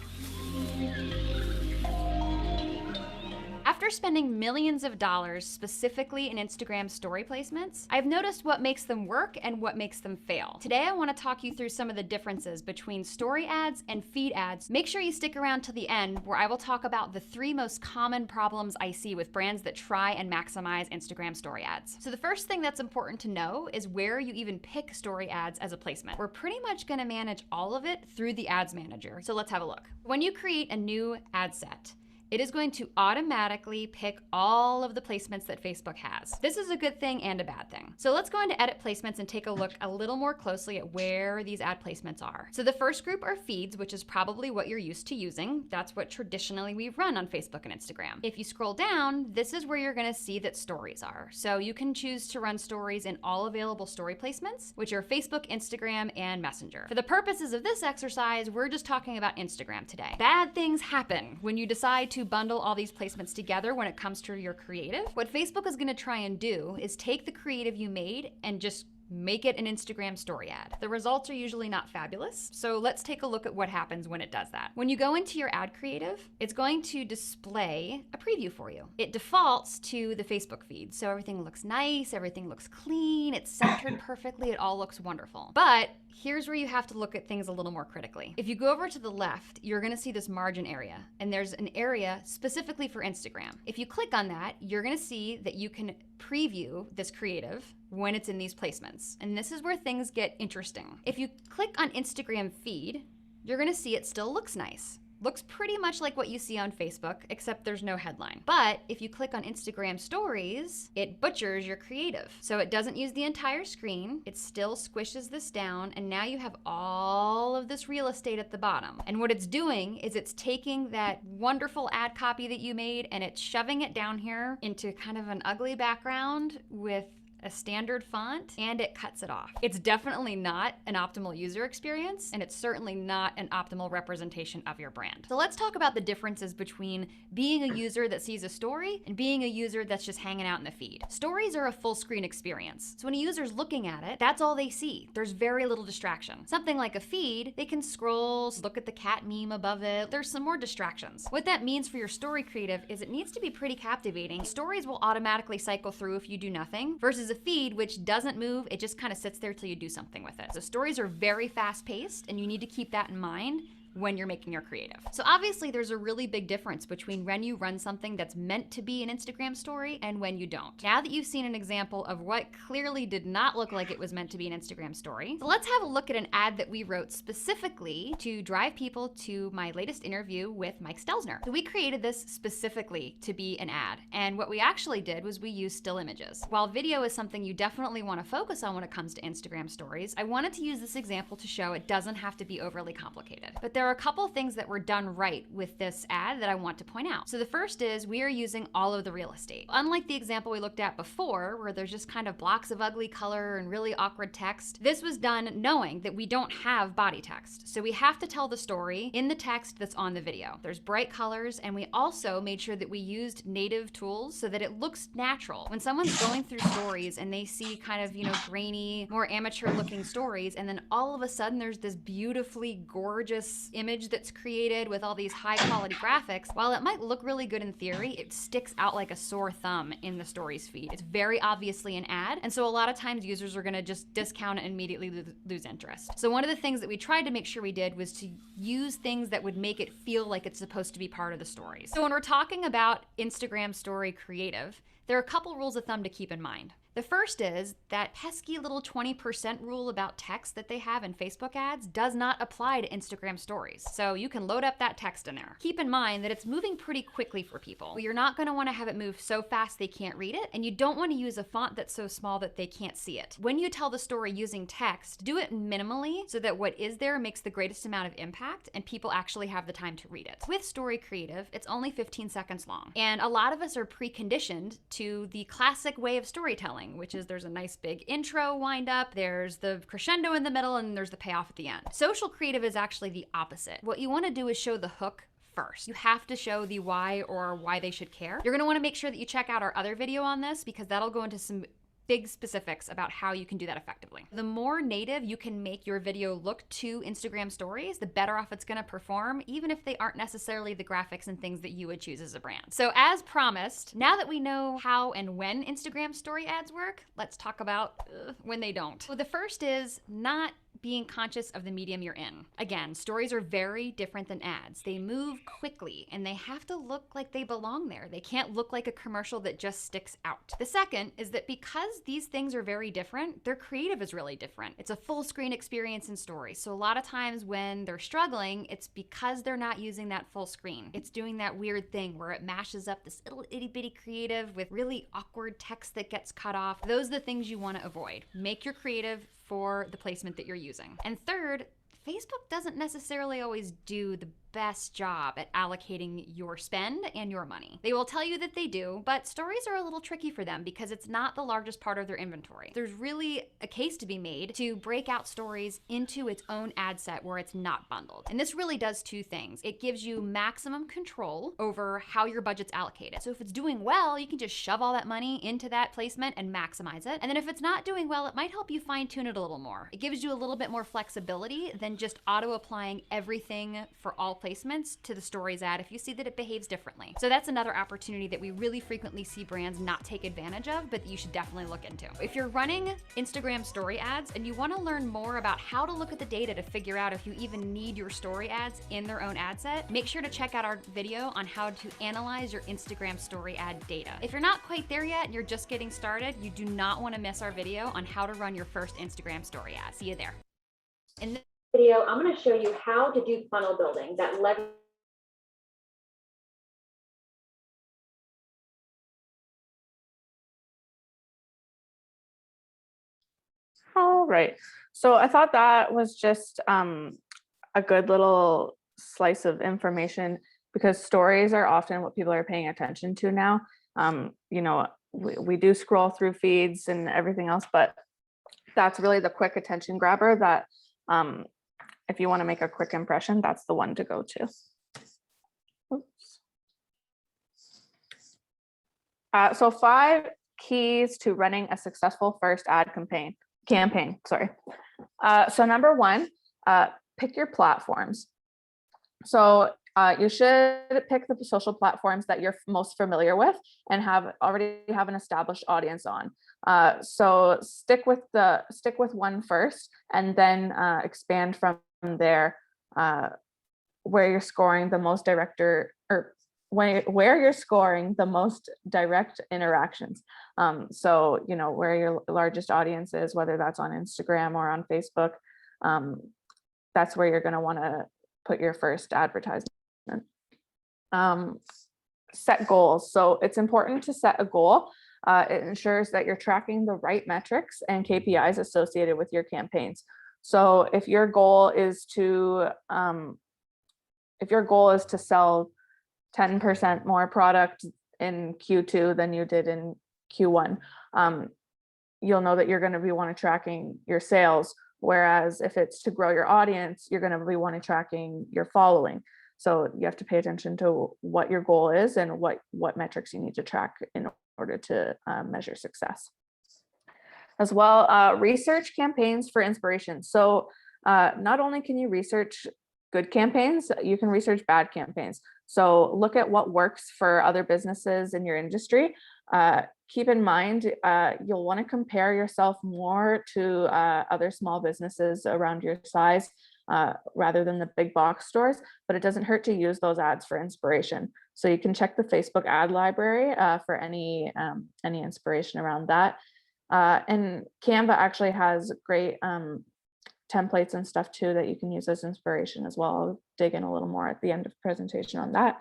After spending millions of dollars specifically in Instagram story placements, I've noticed what makes them work and what makes them fail. Today, I want to talk you through some of the differences between story ads and feed ads. Make sure you stick around to the end, where I will talk about the 3 most common problems I see with brands that try and maximize Instagram story ads. So the first thing that's important to know is where you even pick story ads as a placement. We're pretty much going to manage all of it through the ads manager. So let's have a look. When you create a new ad set, it is going to automatically pick all of the placements that Facebook has. This is a good thing and a bad thing. So let's go into edit placements and take a look a little more closely at where these ad placements are. So the first group are feeds, which is probably what you're used to using. That's what traditionally we run on Facebook and Instagram. If you scroll down, this is where you're gonna see that stories are. So you can choose to run stories in all available story placements, which are Facebook, Instagram, and Messenger. For the purposes of this exercise, we're just talking about Instagram today. Bad things happen when you decide to bundle all these placements together when it comes to your creative. What Facebook is going to try and do is take the creative you made and just make it an Instagram story ad. The results are usually not fabulous, so let's take a look at what happens when it does that. When you go into your ad creative, it's going to display a preview for you. It defaults to the Facebook feed, so everything looks nice, everything looks clean, it's centered perfectly, it all looks wonderful. But here's where you have to look at things a little more critically. If you go over to the left, you're gonna see this margin area, and there's an area specifically for Instagram. If you click on that, you're gonna see that you can preview this creative when it's in these placements. And this is where things get interesting. If you click on Instagram feed, you're gonna see it still looks nice. Looks pretty much like what you see on Facebook, except there's no headline. But if you click on Instagram stories, it butchers your creative. So it doesn't use the entire screen, it still squishes this down, and now you have all of this real estate at the bottom. And what it's doing is it's taking that wonderful ad copy that you made and it's shoving it down here into kind of an ugly background with a standard font, and it cuts it off. It's definitely not an optimal user experience, and it's certainly not an optimal representation of your brand. So let's talk about the differences between being a user that sees a story and being a user that's just hanging out in the feed. Stories are a full screen experience. So when a user's looking at it, that's all they see. There's very little distraction. Something like a feed, they can scroll, look at the cat meme above it. There's some more distractions. What that means for your story creative is it needs to be pretty captivating. Stories will automatically cycle through if you do nothing, versus a feed which doesn't move, it just kind of sits there till you do something with it. So stories are very fast paced, and you need to keep that in mind when you're making your creative. So obviously there's a really big difference between when you run something that's meant to be an Instagram story and when you don't. Now that you've seen an example of what clearly did not look like it was meant to be an Instagram story, so let's have a look at an ad that we wrote specifically to drive people to my latest interview with Mike Stelzner. So we created this specifically to be an ad, and what we actually did was we used still images. While video is something you definitely want to focus on when it comes to Instagram stories, I wanted to use this example to show it doesn't have to be overly complicated. But there are a couple things that were done right with this ad that I want to point out. So the first is we are using all of the real estate. Unlike the example we looked at before, where there's just kind of blocks of ugly color and really awkward text, this was done knowing that we don't have body text. So we have to tell the story in the text that's on the video. There's bright colors, and we also made sure that we used native tools so that it looks natural. When someone's going through stories and they see kind of, grainy, more amateur looking stories, and then all of a sudden there's this beautifully gorgeous image that's created with all these high quality graphics, while it might look really good in theory, it sticks out like a sore thumb in the stories feed. It's very obviously an ad, and so a lot of times users are gonna just discount it and immediately lose interest. So one of the things that we tried to make sure we did was to use things that would make it feel like it's supposed to be part of the stories. So when we're talking about Instagram story creative, there are a couple rules of thumb to keep in mind. The first is that pesky little 20% rule about text that they have in Facebook ads does not apply to Instagram stories. So you can load up that text in there. Keep in mind that it's moving pretty quickly for people. You're not going to want to have it move so fast they can't read it, and you don't want to use a font that's so small that they can't see it. When you tell the story using text, do it minimally so that what is there makes the greatest amount of impact and people actually have the time to read it. With Story Creative, it's only 15 seconds long, and a lot of us are preconditioned to the classic way of storytelling, which is there's a nice big intro wind up, there's the crescendo in the middle, and there's the payoff at the end. Social creative is actually the opposite. What you want to do is show the hook first. You have to show the why or why they should care. You're gonna wanna make sure that you check out our other video on this because that'll go into some big specifics about how you can do that effectively. The more native you can make your video look to Instagram stories, the better off it's gonna perform, even if they aren't necessarily the graphics and things that you would choose as a brand. So as promised, now that we know how and when Instagram story ads work, let's talk about when they don't. So the first is not being conscious of the medium you're in. Again, stories are very different than ads. They move quickly and they have to look like they belong there. They can't look like a commercial that just sticks out. The second is that because these things are very different, their creative is really different. It's a full screen experience in stories. So a lot of times when they're struggling, it's because they're not using that full screen. It's doing that weird thing where it mashes up this little itty bitty creative with really awkward text that gets cut off. Those are the things you want to avoid. Make your creative for the placement that you're using. And third, Facebook doesn't necessarily always do the best job at allocating your spend and your money. They will tell you that they do, but stories are a little tricky for them because it's not the largest part of their inventory. There's really a case to be made to break out stories into its own ad set where it's not bundled. And this really does two things. It gives you maximum control over how your budget's allocated. So if it's doing well, you can just shove all that money into that placement and maximize it. And then if it's not doing well, it might help you fine tune it a little more. It gives you a little bit more flexibility than just auto applying everything for all placements to the stories ad if you see that it behaves differently. So that's another opportunity that we really frequently see brands not take advantage of, but that you should definitely look into. If you're running Instagram story ads and you want to learn more about how to look at the data to figure out if you even need your story ads in their own ad set, make sure to check out our video on how to analyze your Instagram story ad data. If you're not quite there yet and you're just getting started, you do not want to miss our video on how to run your first Instagram story ad. See you there. In this video, I'm going to show you how to do funnel building that leverage. All right. So I thought that was just a good little slice of information because stories are often what people are paying attention to now. You know, we do scroll through feeds and everything else, but that's really the quick attention grabber that if you want to make a quick impression, that's the one to go to. Oops. So 5 keys to running a successful first ad campaign. Sorry. So number 1, pick your platforms. So you should pick the social platforms that you're most familiar with and already have an established audience on. So stick with one first, and then expand from there where you're scoring the most where you're scoring the most direct interactions. So, you know, where your largest audience is, whether that's on Instagram or on Facebook, that's where you're going to want to put your first advertisement. Set goals. So it's important to set a goal. It ensures that you're tracking the right metrics and KPIs associated with your campaigns. So if your goal is to sell 10% more product in Q2 than you did in Q1, you'll know that you're going to be wanting tracking your sales. Whereas if it's to grow your audience, you're going to be wanting tracking your following. So you have to pay attention to what your goal is and what metrics you need to track in order to measure success. As well, research campaigns for inspiration. So not only can you research good campaigns, you can research bad campaigns. So look at what works for other businesses in your industry. Keep in mind, you'll want to compare yourself more to other small businesses around your size rather than the big box stores, but it doesn't hurt to use those ads for inspiration. So you can check the Facebook ad library for any inspiration around that. And Canva actually has great templates and stuff too that you can use as inspiration as well. I'll dig in a little more at the end of the presentation on that.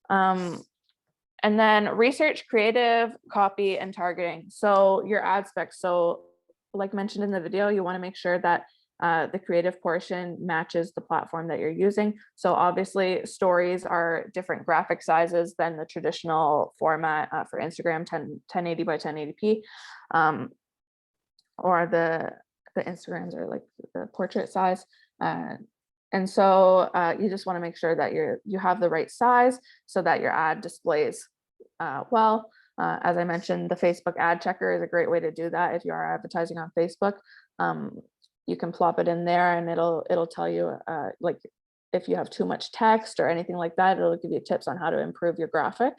And then research creative, copy, and targeting. So your ad specs. So like mentioned in the video, you want to make sure that the creative portion matches the platform that you're using. So obviously stories are different graphic sizes than the traditional format for Instagram, 1080 by 1080p, or the Instagrams are like the portrait size. And so you just want to make sure that you have the right size so that your ad displays well. As I mentioned, the Facebook ad checker is a great way to do that. If you are advertising on Facebook, you can plop it in there and it'll tell you like if you have too much text or anything like that, it'll give you tips on how to improve your graphic.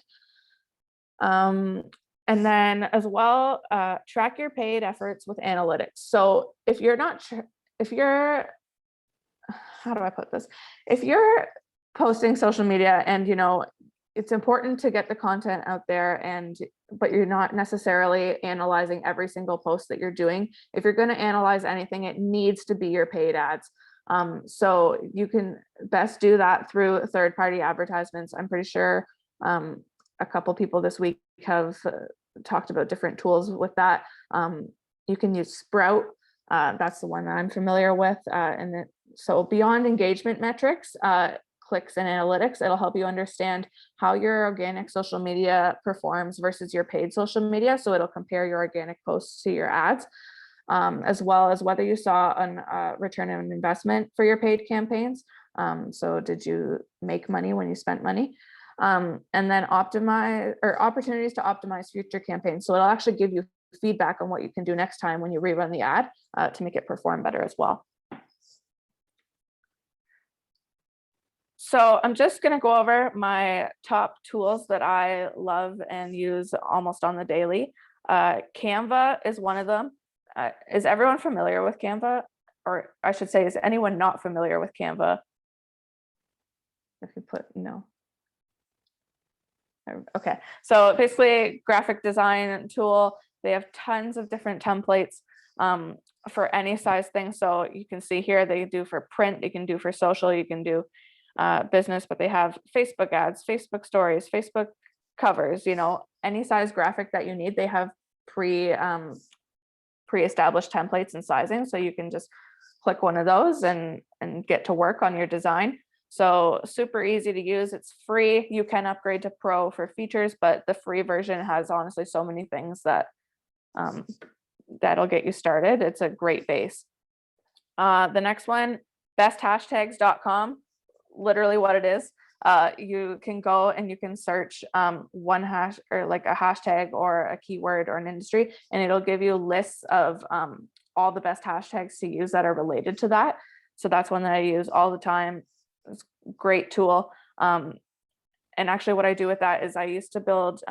And then as well, track your paid efforts with analytics. So if you're not sure, how do I put this? If you're posting social media and it's important to get the content out there but you're not necessarily analyzing every single post that you're doing. If you're going to analyze anything, it needs to be your paid ads. So you can best do that through third-party advertisements. I'm pretty sure a couple people this week have talked about different tools with that. You can use Sprout. That's the one that I'm familiar with. So beyond engagement metrics, clicks and analytics, it'll help you understand how your organic social media performs versus your paid social media. So it'll compare your organic posts to your ads, as well as whether you saw a return on investment for your paid campaigns. So did you make money when you spent money? And then opportunities to optimize future campaigns. So it'll actually give you feedback on what you can do next time when you rerun the ad to make it perform better as well. So I'm just going to go over my top tools that I love and use almost on the daily. Canva is one of them. Is everyone familiar with Canva? Or I should say, is anyone not familiar with Canva? If you put no. Okay, so basically graphic design tool. They have tons of different templates for any size thing. So you can see here they do for print, you can do for social, you can do business, but they have Facebook ads, Facebook stories, Facebook covers, any size graphic that you need. They have pre-established templates and sizing. So you can just click one of those and get to work on your design. So super easy to use. It's free. You can upgrade to Pro for features, but the free version has honestly so many things that that'll get you started. It's a great base. The next one, besthashtags.com, literally what it is. You can go and you can search one hash or like a hashtag or a keyword or an industry, and it'll give you lists of all the best hashtags to use that are related to that. So that's one that I use all the time. It's a great tool. And actually what I do with that is I used to build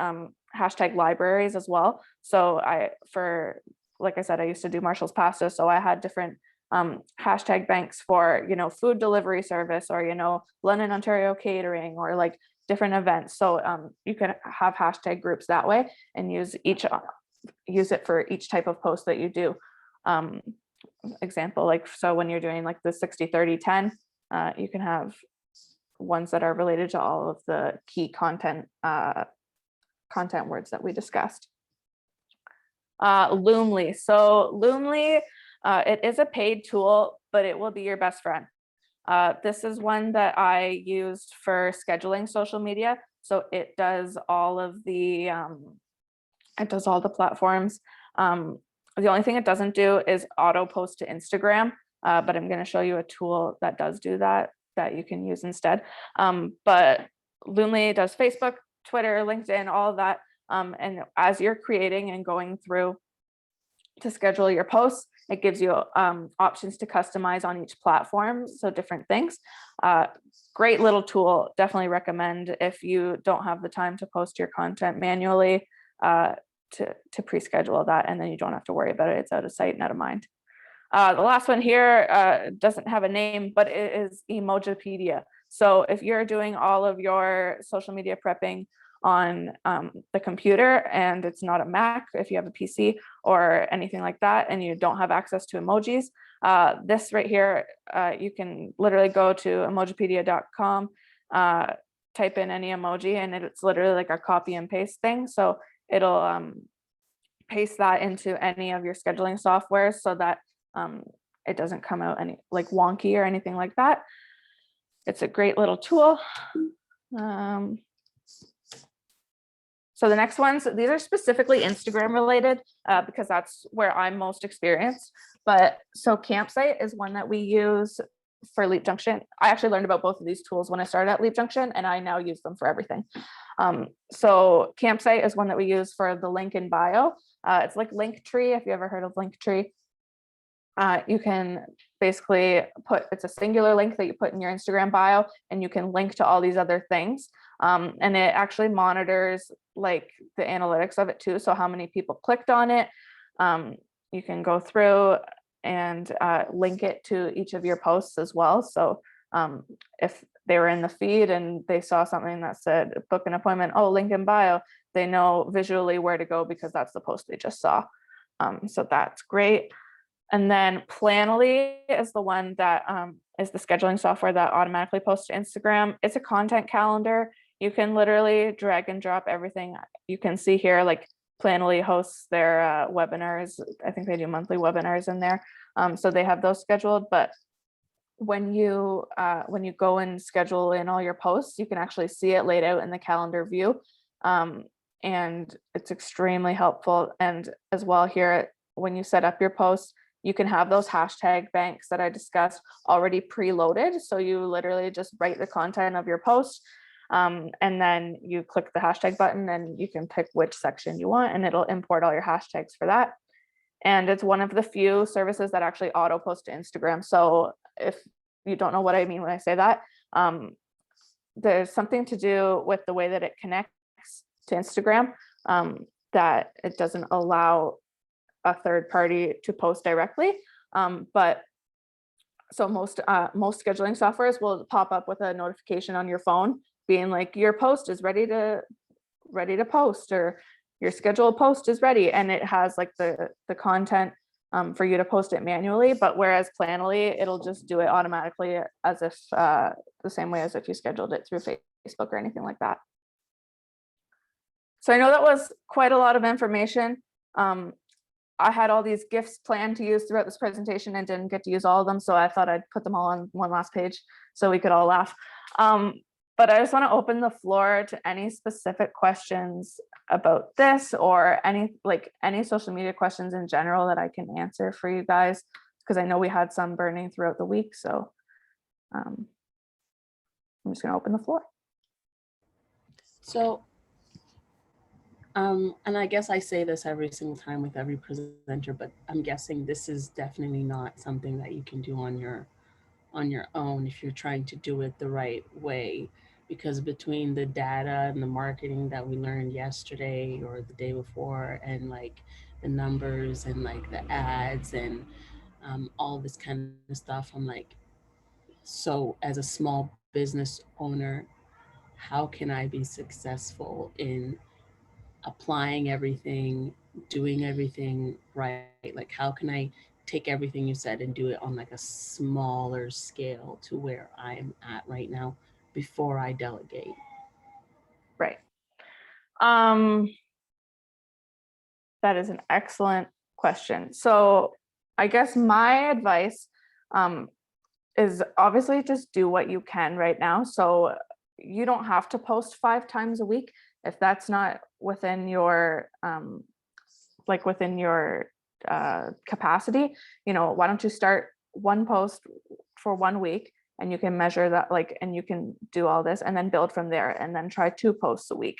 hashtag libraries as well. So like I said, I used to do Marshall's Pasta. So I had different hashtag banks for, food delivery service or, London, Ontario catering or like different events. So you can have hashtag groups that way and use it for each type of post that you do. Example, so when you're doing like the 60-30-10, you can have ones that are related to all of the key content words that we discussed. Loomly. So Loomly, it is a paid tool, but it will be your best friend. This is one that I used for scheduling social media. So it does all of the platforms. The only thing it doesn't do is auto post to Instagram, but I'm going to show you a tool that does do that you can use instead. But Loomly does Facebook, Twitter, LinkedIn, all of that. And as you're creating and going through to schedule your posts, it gives you options to customize on each platform. So different things. Great little tool. Definitely recommend if you don't have the time to post your content manually to pre-schedule that, and then you don't have to worry about it. It's out of sight and out of mind. The last one here doesn't have a name, but it is Emojipedia. So if you're doing all of your social media prepping on the computer and it's not a Mac, if you have a PC or anything like that, and you don't have access to emojis, this right here, you can literally go to emojipedia.com, type in any emoji, and it's literally like a copy and paste thing. So it'll paste that into any of your scheduling software so that it doesn't come out any like wonky or anything like that. It's a great little tool. So the next ones, these are specifically Instagram related because that's where I'm most experienced. But so Campsite is one that we use for Leap Junction. I actually learned about both of these tools when I started at Leap Junction, and I now use them for everything. So Campsite is one that we use for the link in bio. It's like Linktree, if you ever heard of Linktree. You can basically it's a singular link that you put in your Instagram bio, and you can link to all these other things. And it actually monitors like the analytics of it too. So how many people clicked on it. You can go through and link it to each of your posts as well. So if they were in the feed and they saw something that said book an appointment, oh, link in bio, they know visually where to go because that's the post they just saw. So that's great. And then Planoly is the one that is the scheduling software that automatically posts to Instagram. It's a content calendar. You can literally drag and drop everything. You can see here, like Planoly hosts their webinars. I think they do monthly webinars in there. So they have those scheduled. But when you go and schedule in all your posts, you can actually see it laid out in the calendar view. And it's extremely helpful. And as well here, when you set up your posts, you can have those hashtag banks that I discussed already preloaded. So you literally just write the content of your post, and then you click the hashtag button and you can pick which section you want, and it'll import all your hashtags for that. And it's one of the few services that actually auto post to Instagram. So if you don't know what I mean when I say that, there's something to do with the way that it connects to Instagram, that it doesn't allow a third party to post directly. But so most scheduling softwares will pop up with a notification on your phone being like, your post is ready to post, or your scheduled post is ready. And it has like the content for you to post it manually. But whereas Planoly, it'll just do it automatically as if the same way as if you scheduled it through Facebook or anything like that. So I know that was quite a lot of information. I had all these gifts planned to use throughout this presentation and didn't get to use all of them. So I thought I'd put them all on one last page so we could all laugh. But I just want to open the floor to any specific questions about this, or any social media questions in general that I can answer for you guys, because I know we had some burning throughout the week. So I'm just going to open the floor. So, and I guess I say this every single time with every presenter, but I'm guessing this is definitely not something that you can do on your own if you're trying to do it the right way, because between the data and the marketing that we learned yesterday or the day before, and like the numbers and like the ads and all this kind of stuff, I'm like, so as a small business owner, how can I be successful in applying everything, doing everything right? Like, how can I take everything you said and do it on like a smaller scale to where I'm at right now before I delegate? Right. That is an excellent question. So I guess my advice is obviously just do what you can right now. So you don't have to post 5 times a week if that's not within your capacity. Why don't you start one post for 1 week, and you can measure that, and you can do all this and then build from there, and then try 2 posts a week.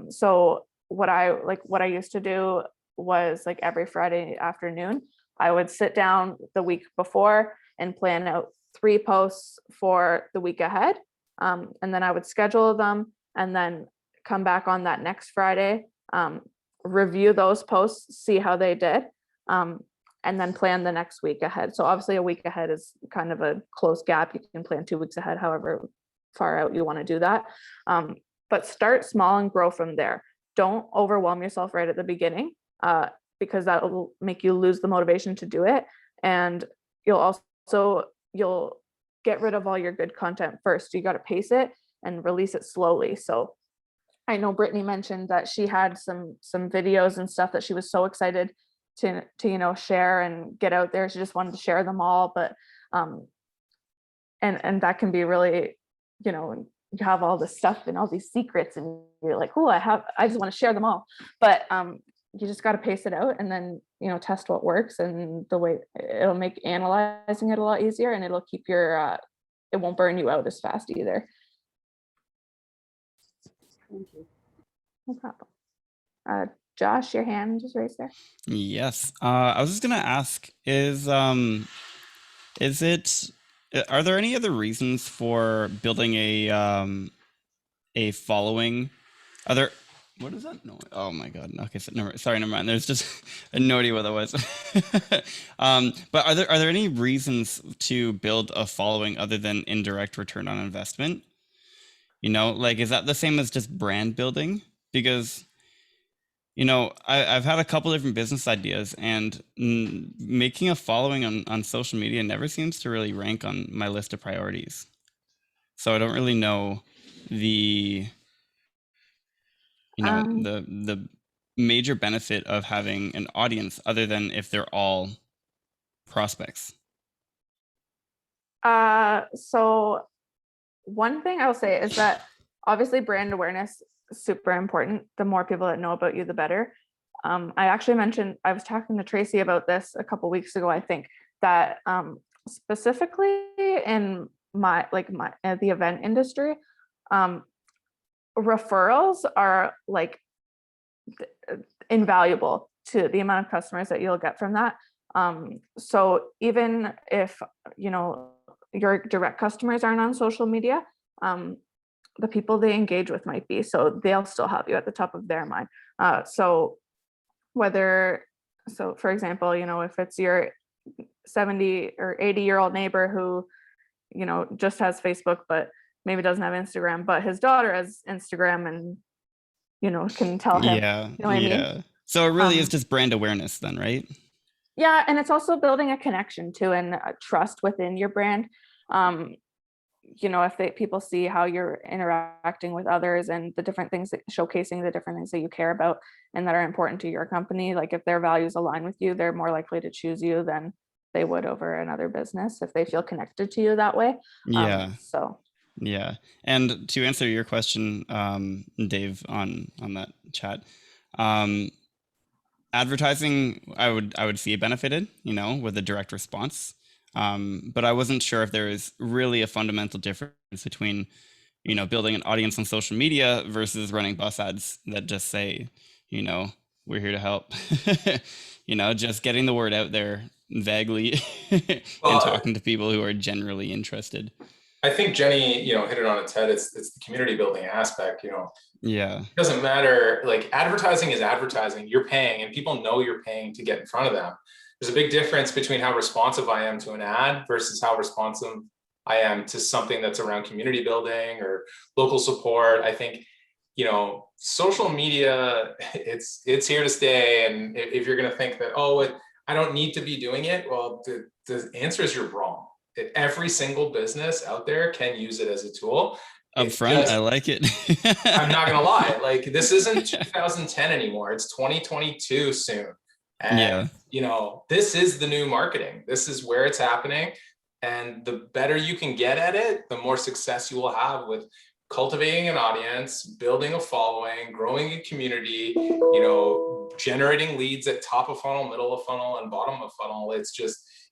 So what I used to do was, like, every Friday afternoon, I would sit down the week before and plan out 3 posts for the week ahead. And then I would schedule them and then come back on that next Friday, review those posts, see how they did, and then plan the next week ahead. So obviously a week ahead is kind of a close gap. You can plan 2 weeks ahead, however far out you want to do that. But start small and grow from there. Don't overwhelm yourself right at the beginning, because that will make you lose the motivation to do it. And you'll get rid of all your good content first. You got to pace it and release it slowly. So I know Brittany mentioned that she had some videos and stuff that she was so excited to share and get out there. She just wanted to share them all, but and that can be really, you have all this stuff and all these secrets and you're like, oh, I just want to share them all. But you just got to pace it out, and then test what works, and the way it'll make analyzing it a lot easier, and it'll keep your, it won't burn you out as fast either. Thank you. No problem. Josh, your hand is raised there. Yes. I was just gonna ask, are there any other reasons for building a following? What is that noise? Oh my God. Okay, so never mind. There's just I had no idea what that was. But are there any reasons to build a following other than indirect return on investment? Like, is that the same as just brand building? Because I've had a couple different business ideas, and making a following on social media never seems to really rank on my list of priorities. So I don't really know the the major benefit of having an audience other than if they're all prospects. So one thing I'll say is that obviously brand awareness is super important. The more people that know about you, the better. I actually mentioned, I was talking to Tracy about this a couple weeks ago, I think, that specifically in the event industry, referrals are like invaluable to the amount of customers that you'll get from that. So even if your direct customers aren't on social media, the people they engage with might be, so they'll still have you at the top of their mind. So for example, if it's your 70 or 80-year-old neighbor who just has Facebook but maybe doesn't have Instagram, but his daughter has Instagram and can tell him. Yeah. You know what I mean? So it really is just brand awareness then, right? Yeah, and it's also building a connection too, and a trust within your brand. If people see how you're interacting with others and the different things showcasing the different things that you care about and that are important to your company, like if their values align with you, they're more likely to choose you than they would over another business if they feel connected to you that way. Yeah. Yeah. And to answer your question, Dave, on that chat, advertising, I would see it benefited, with a direct response. But I wasn't sure if there is really a fundamental difference between, building an audience on social media versus running bus ads that just say, we're here to help. Just getting the word out there vaguely and talking to people who are generally interested. I think Jenny, hit it on its head. It's the community building aspect, Yeah. It doesn't matter. Like, advertising is advertising. You're paying, and people know you're paying to get in front of them. There's a big difference between how responsive I am to an ad versus how responsive I am to something that's around community building or local support. I think, social media, it's here to stay. And if you're going to think that, I don't need to be doing it, well, the answer is you're wrong. Every single business out there can use it as a tool. Upfront, I like it. I'm not gonna lie, like, this isn't 2010 anymore. It's 2022 soon. And this is the new marketing. This is where it's happening. And the better you can get at it, the more success you will have with cultivating an audience, building a following, growing a community, generating leads at top of funnel, middle of funnel, and bottom of funnel.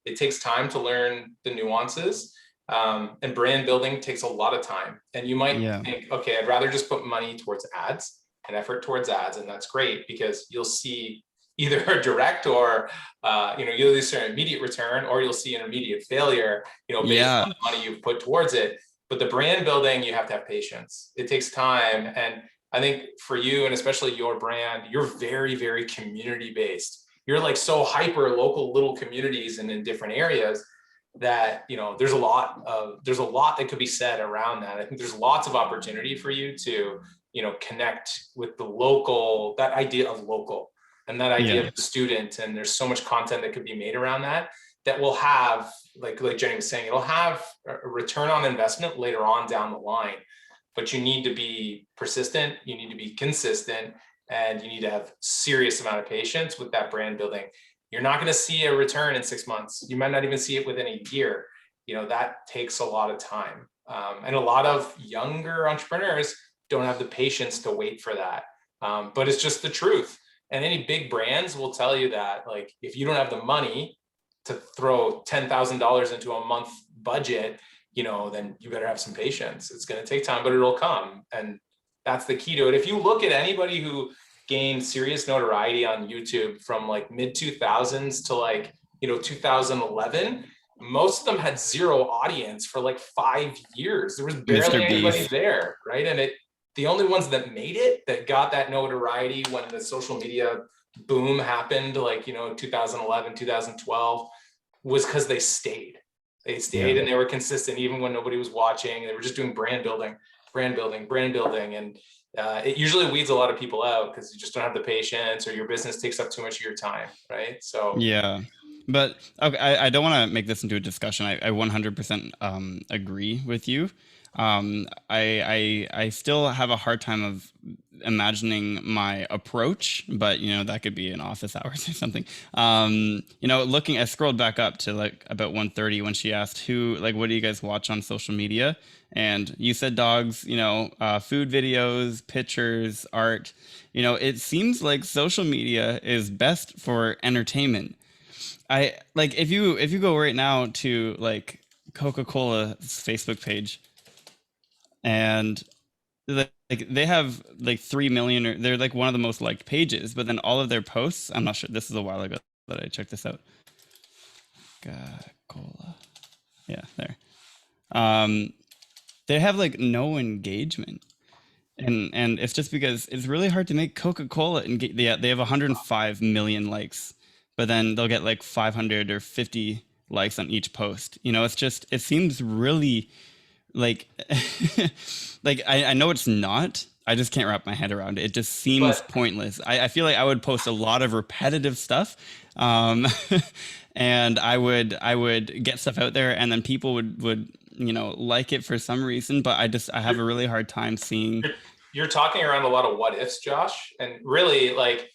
It takes time to learn the nuances, and brand building takes a lot of time. And you might think, okay, I'd rather just put money towards ads and effort towards ads. And that's great because you'll see either a direct or, you'll either see an immediate return or you'll see an immediate failure, based on the money you've put towards it. But the brand building, you have to have patience. It takes time. And I think for you, and especially your brand, you're very, very community based. You're like so hyper local little communities and in different areas that, there's a lot that could be said around that. I think there's lots of opportunity for you to, connect with the local, that idea of local and that idea of the student. And there's so much content that could be made around that will have, like Jenny was saying, it'll have a return on investment later on down the line, but you need to be persistent. You need to be consistent. And you need to have serious amount of patience with that brand building. You're not going to see a return in 6 months. You might not even see it within a year. That takes a lot of time. And a lot of younger entrepreneurs don't have the patience to wait for that. But it's just the truth. And any big brands will tell you that, like, if you don't have the money to throw $10,000 into a month budget, you know, then you better have some patience. It's going to take time, but it'll come. And that's the key to it. If you look at anybody who gained serious notoriety on YouTube from like mid 2000s to like, you know, 2011, most of them had zero audience for like 5 years. There was barely anybody there, right? And the only ones that made it, that got that notoriety when the social media boom happened, like, you know, 2011, 2012, was because they stayed. They stayed and they were consistent even when nobody was watching. They were just doing brand building. And it usually weeds a lot of people out because you just don't have the patience, or your business takes up too much of your time, right? So yeah. But okay, I don't want to make this into a discussion. I 100% agree with you. I still have a hard time of imagining my approach, but you know, that could be in office hours or something. You know, I scrolled back up to like about 1:30 when she asked what do you guys watch on social media? And you said dogs, you know, food videos, pictures, art. You know, it seems like social media is best for entertainment. If you go right now to like Coca-Cola's Facebook page, and they have like 3 million, or they're like one of the most liked pages, but then all of their posts, I'm not sure, this is a while ago that I checked this out. Coca-Cola. Yeah, there. They have like no engagement. And it's just because it's really hard to make Coca-Cola engage. They have 105 million likes, but then they'll get like 500 or 50 likes on each post. You know, it seems really like, I know it's not, I just can't wrap my head around it. It just seems pointless. I feel like I would post a lot of repetitive stuff. And I would get stuff out there, and then people would, you know, like it for some reason, but I have a really hard time seeing. You're talking around a lot of what ifs, Josh. And really, like,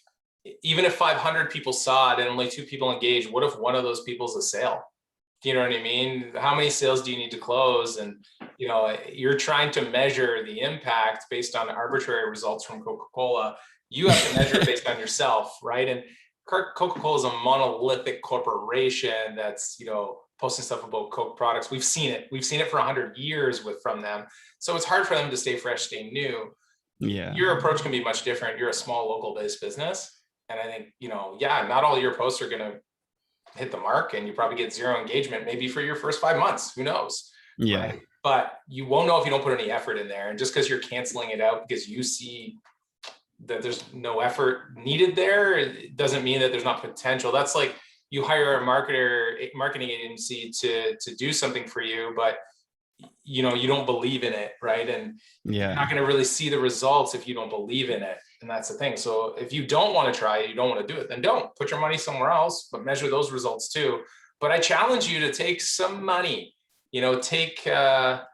even if 500 people saw it and only 2 people engaged, what if one of those people's a sale? Do you know what I mean? How many sales do you need to close? And, you know, you're trying to measure the impact based on arbitrary results from Coca-Cola. You have to measure it based on yourself, right? And Coca-Cola is a monolithic corporation that's, you know, posting stuff about Coke products. We've seen it for 100 years from them. So it's hard for them to stay fresh, stay new. Yeah. Your approach can be much different. You're a small local based business. And I think, you know, yeah, not all your posts are going to hit the mark, and you probably get zero engagement, maybe for your first 5 months, who knows? Yeah. Right? But you won't know if you don't put any effort in there. And just because you're canceling it out because you see that there's no effort needed there, it doesn't mean that there's not potential. That's like you hire a marketing agency to do something for you, but you know, you don't believe in it, right? And you're not going to really see the results if you don't believe in it. And that's the thing. So if you don't want to try it, you don't want to do it, then don't. Put your money somewhere else, but measure those results too. But I challenge you to take some money, you know, take a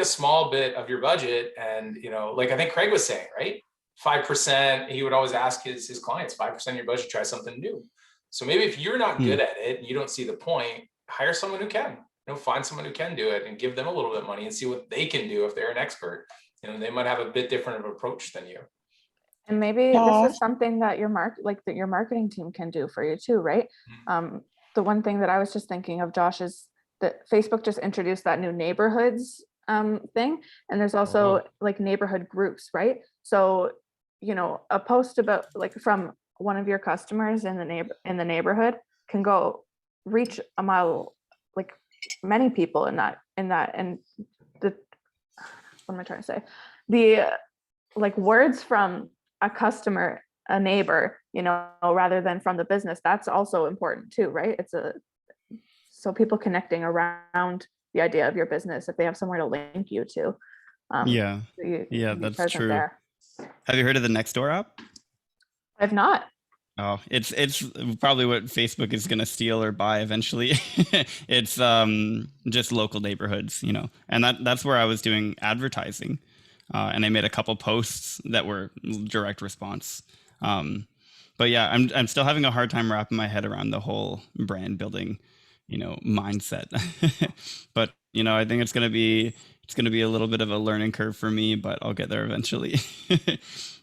small bit of your budget, and, you know, like I think Craig was saying, right? 5%, he would always ask his clients, 5% of your budget, try something new. So maybe if you're not good at it and you don't see the point, hire someone who can. You know, find someone who can do it and give them a little bit of money and see what they can do if they're an expert. You know, they might have a bit different of an approach than you. And maybe this is something that your marketing team can do for you too, right? The one thing that I was just thinking of, Josh, is that Facebook just introduced that new neighborhoods thing, and there's also like neighborhood groups, right? So, you know, a post about like from one of your customers in the neighborhood can go reach a mile, like many people in that, and the, what am I trying to say? The like words from a customer, a neighbor, you know, rather than from the business, that's also important too, right? So people connecting around the idea of your business, if they have somewhere to link you to. Yeah, that's true. There. Have you heard of the Nextdoor app? I've not. Oh, it's probably what Facebook is going to steal or buy eventually. It's just local neighborhoods, you know, and that's where I was doing advertising, and I made a couple posts that were direct response. But yeah, I'm still having a hard time wrapping my head around the whole brand building, you know, mindset. But you know, I think it's going to be it's going to be a little bit of a learning curve for me, but I'll get there eventually.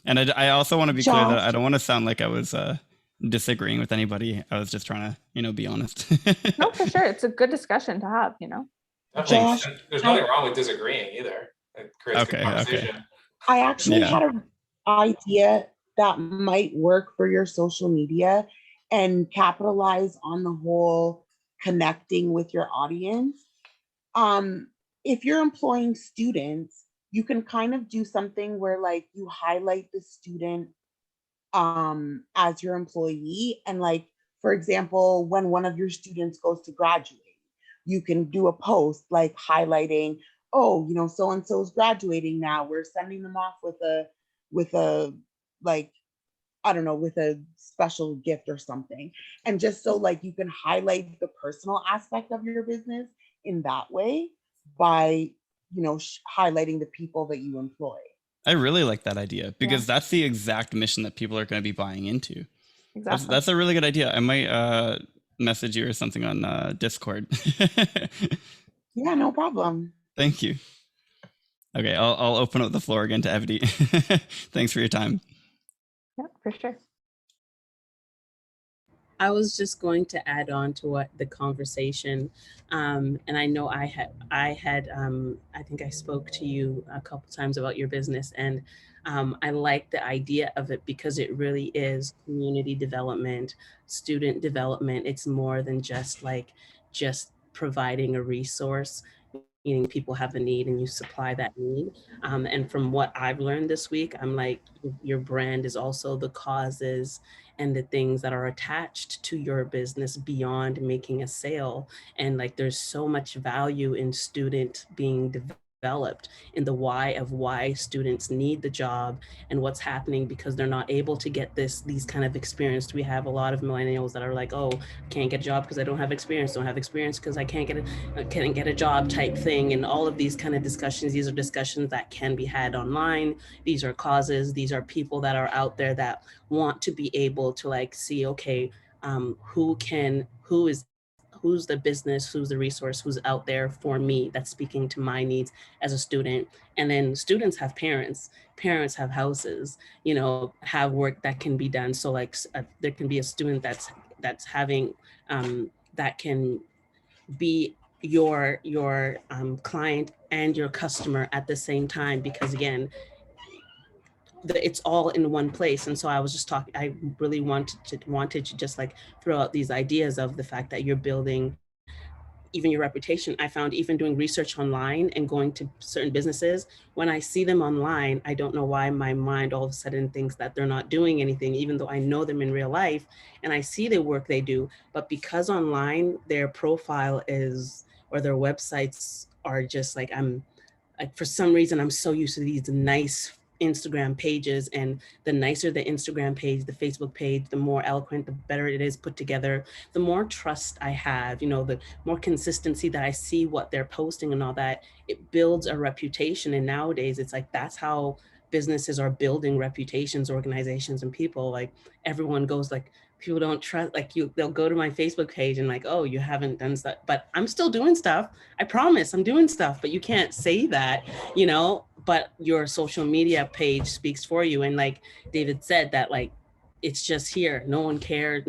And I also want to be clear that I don't want to sound like I was disagreeing with anybody. I was just trying to, be honest. No, for sure. It's a good discussion to have, Definitely. Josh, There's nothing wrong with disagreeing either. It creates good conversation. I actually had an idea that might work for your social media and capitalize on the whole connecting with your audience. If you're employing students, you can kind of do something where like you highlight the student as your employee, and like, for example, when one of your students goes to graduate, you can do a post like highlighting, oh, so and so is graduating now, we're sending them off with a like, I don't know, with a special gift or something. And just so like you can highlight the personal aspect of your business in that way by highlighting the people that you employ. I really like that idea because that's the exact mission that people are going to be buying into. Exactly. That's a really good idea. I might message you or something on Discord. Yeah, no problem. Thank you. Okay, I'll open up the floor again to Evie. Thanks for your time. Yeah, for sure. I was just going to add on to what the conversation, and I know I think I spoke to you a couple times about your business, and I like the idea of it because it really is community development, student development. It's more than just providing a resource, meaning people have a need and you supply that need. And from what I've learned this week, I'm like, your brand is also the causes and the things that are attached to your business beyond making a sale. And like, there's so much value in student being developed, in the why of why students need the job and what's happening because they're not able to get these kind of experience. We have a lot of millennials that are like, oh, I can't get a job because I don't have experience because I can't get a job type thing. And all of these kind of discussions, these are discussions that can be had online. These are causes, these are people that are out there that want to be able to like see, okay, who's the business, who's the resource, who's out there for me that's speaking to my needs as a student. And then students have parents have houses, have work that can be done. So like there can be a student that's having that can be your client and your customer at the same time, because again, it's all in one place. And so I was just talking, I really wanted to just like throw out these ideas of the fact that you're building even your reputation. I found even doing research online and going to certain businesses, when I see them online, I don't know why my mind all of a sudden thinks that they're not doing anything, even though I know them in real life and I see the work they do. But because online, their profile is, or their websites are just like, for some reason, I'm so used to these nice Instagram pages, and the nicer the Instagram page, the Facebook page, the more eloquent, the better it is put together, the more trust I have, the more consistency that I see what they're posting and all that, it builds a reputation. And nowadays it's like, that's how businesses are building reputations, organizations, and people. Like everyone goes like, people don't trust, like they'll go to my Facebook page and like, oh, you haven't done stuff, but I'm still doing stuff. I promise I'm doing stuff, but you can't say that, but your social media page speaks for you. And like David said, that like, it's just here. No one cares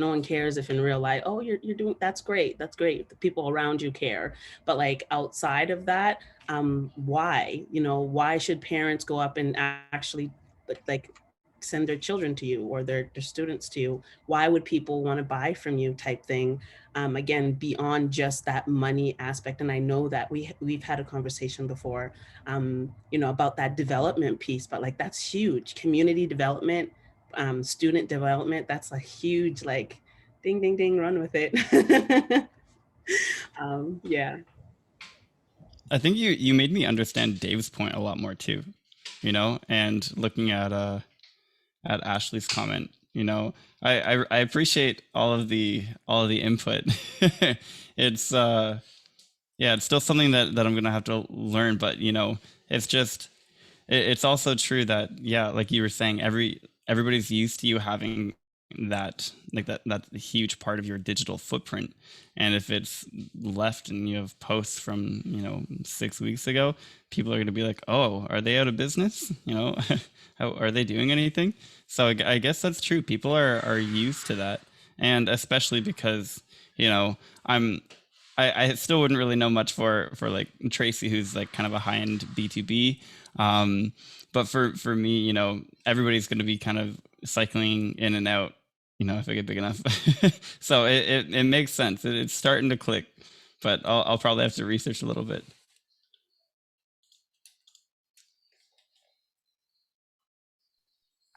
if in real life, oh, you're doing, that's great. The people around you care. But like outside of that, why, why should parents go up and actually like send their children to you or their students to you? Why would people want to buy from you type thing? Again, beyond just that money aspect. And I know that we've had a conversation before, about that development piece, but like, that's huge. Community development, student development, that's a huge, like, ding, ding, ding, run with it. Yeah. I think you made me understand Dave's point a lot more too, and looking at Ashley's comment, I appreciate all of the input. It's it's still something that I'm gonna have to learn, but it's just it's also true that like you were saying, everybody's used to you having that's a huge part of your digital footprint. And if it's left and you have posts from 6 weeks ago, people are going to be like, oh, are they out of business? How are they doing anything? So I guess that's true. People are used to that, and especially because I still wouldn't really know much for like Tracy, who's like kind of a high-end B2B. But for me, everybody's going to be kind of cycling in and out, if I get big enough. So it makes sense. It's starting to click, but I'll probably have to research a little bit.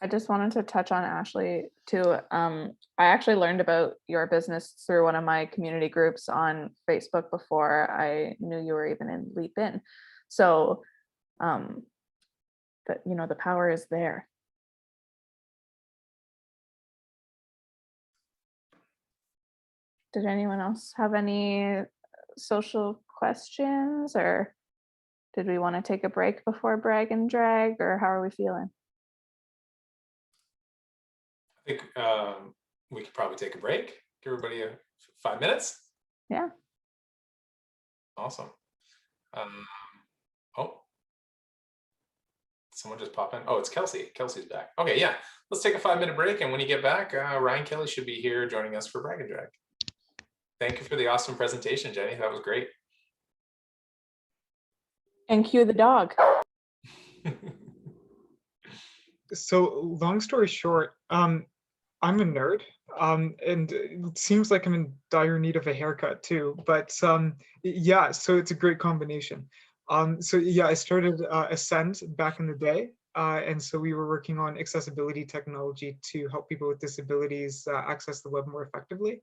I just wanted to touch on Ashley too. I actually learned about your business through one of my community groups on Facebook before I knew you were even in Leap In. So, but the power is there. Did anyone else have any social questions, or did we want to take a break before brag and drag, or how are we feeling? I think we could probably take a break. Give everybody 5 minutes. Yeah. Awesome. Oh, someone just popped in. Oh, it's Kelsey. Kelsey's back. Okay, yeah. Let's take a 5-minute break, and when you get back, Ryan Kelly should be here joining us for brag and drag. Thank you for the awesome presentation, Jenny. That was great. And cue the dog. So long story short, I'm a nerd, and it seems like I'm in dire need of a haircut too. But yeah, so it's a great combination. So yeah, I started Ascend back in the day, and so we were working on accessibility technology to help people with disabilities access the web more effectively.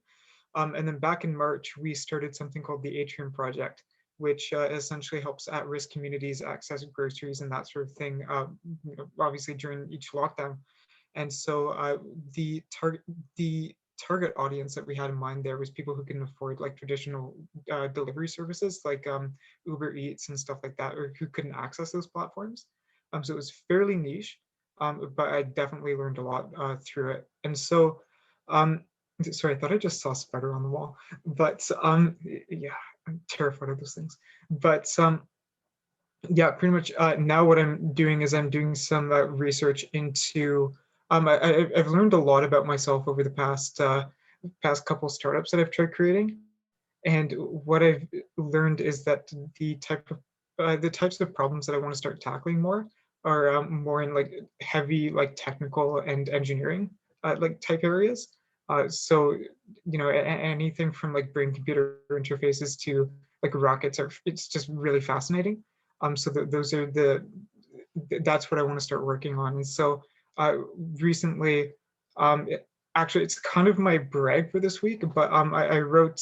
And then back in March, we started something called the Atrium Project, which essentially helps at-risk communities access groceries and that sort of thing, obviously during each lockdown. And so the target audience that we had in mind there was people who can afford like traditional delivery services like Uber Eats and stuff like that, or who couldn't access those platforms. So it was fairly niche, but I definitely learned a lot through it. And so, sorry, I thought I just saw a spider on the wall, but yeah, I'm terrified of those things. But yeah, pretty much now what I'm doing is I'm doing some research into, I've learned a lot about myself over the past couple startups that I've tried creating. And what I've learned is that the types of problems that I want to start tackling more are more in like heavy, like technical and engineering like type areas. So, anything from like brain computer interfaces to like rockets it's just really fascinating. So those are that's what I want to start working on. And so recently, actually it's kind of my brag for this week, but I wrote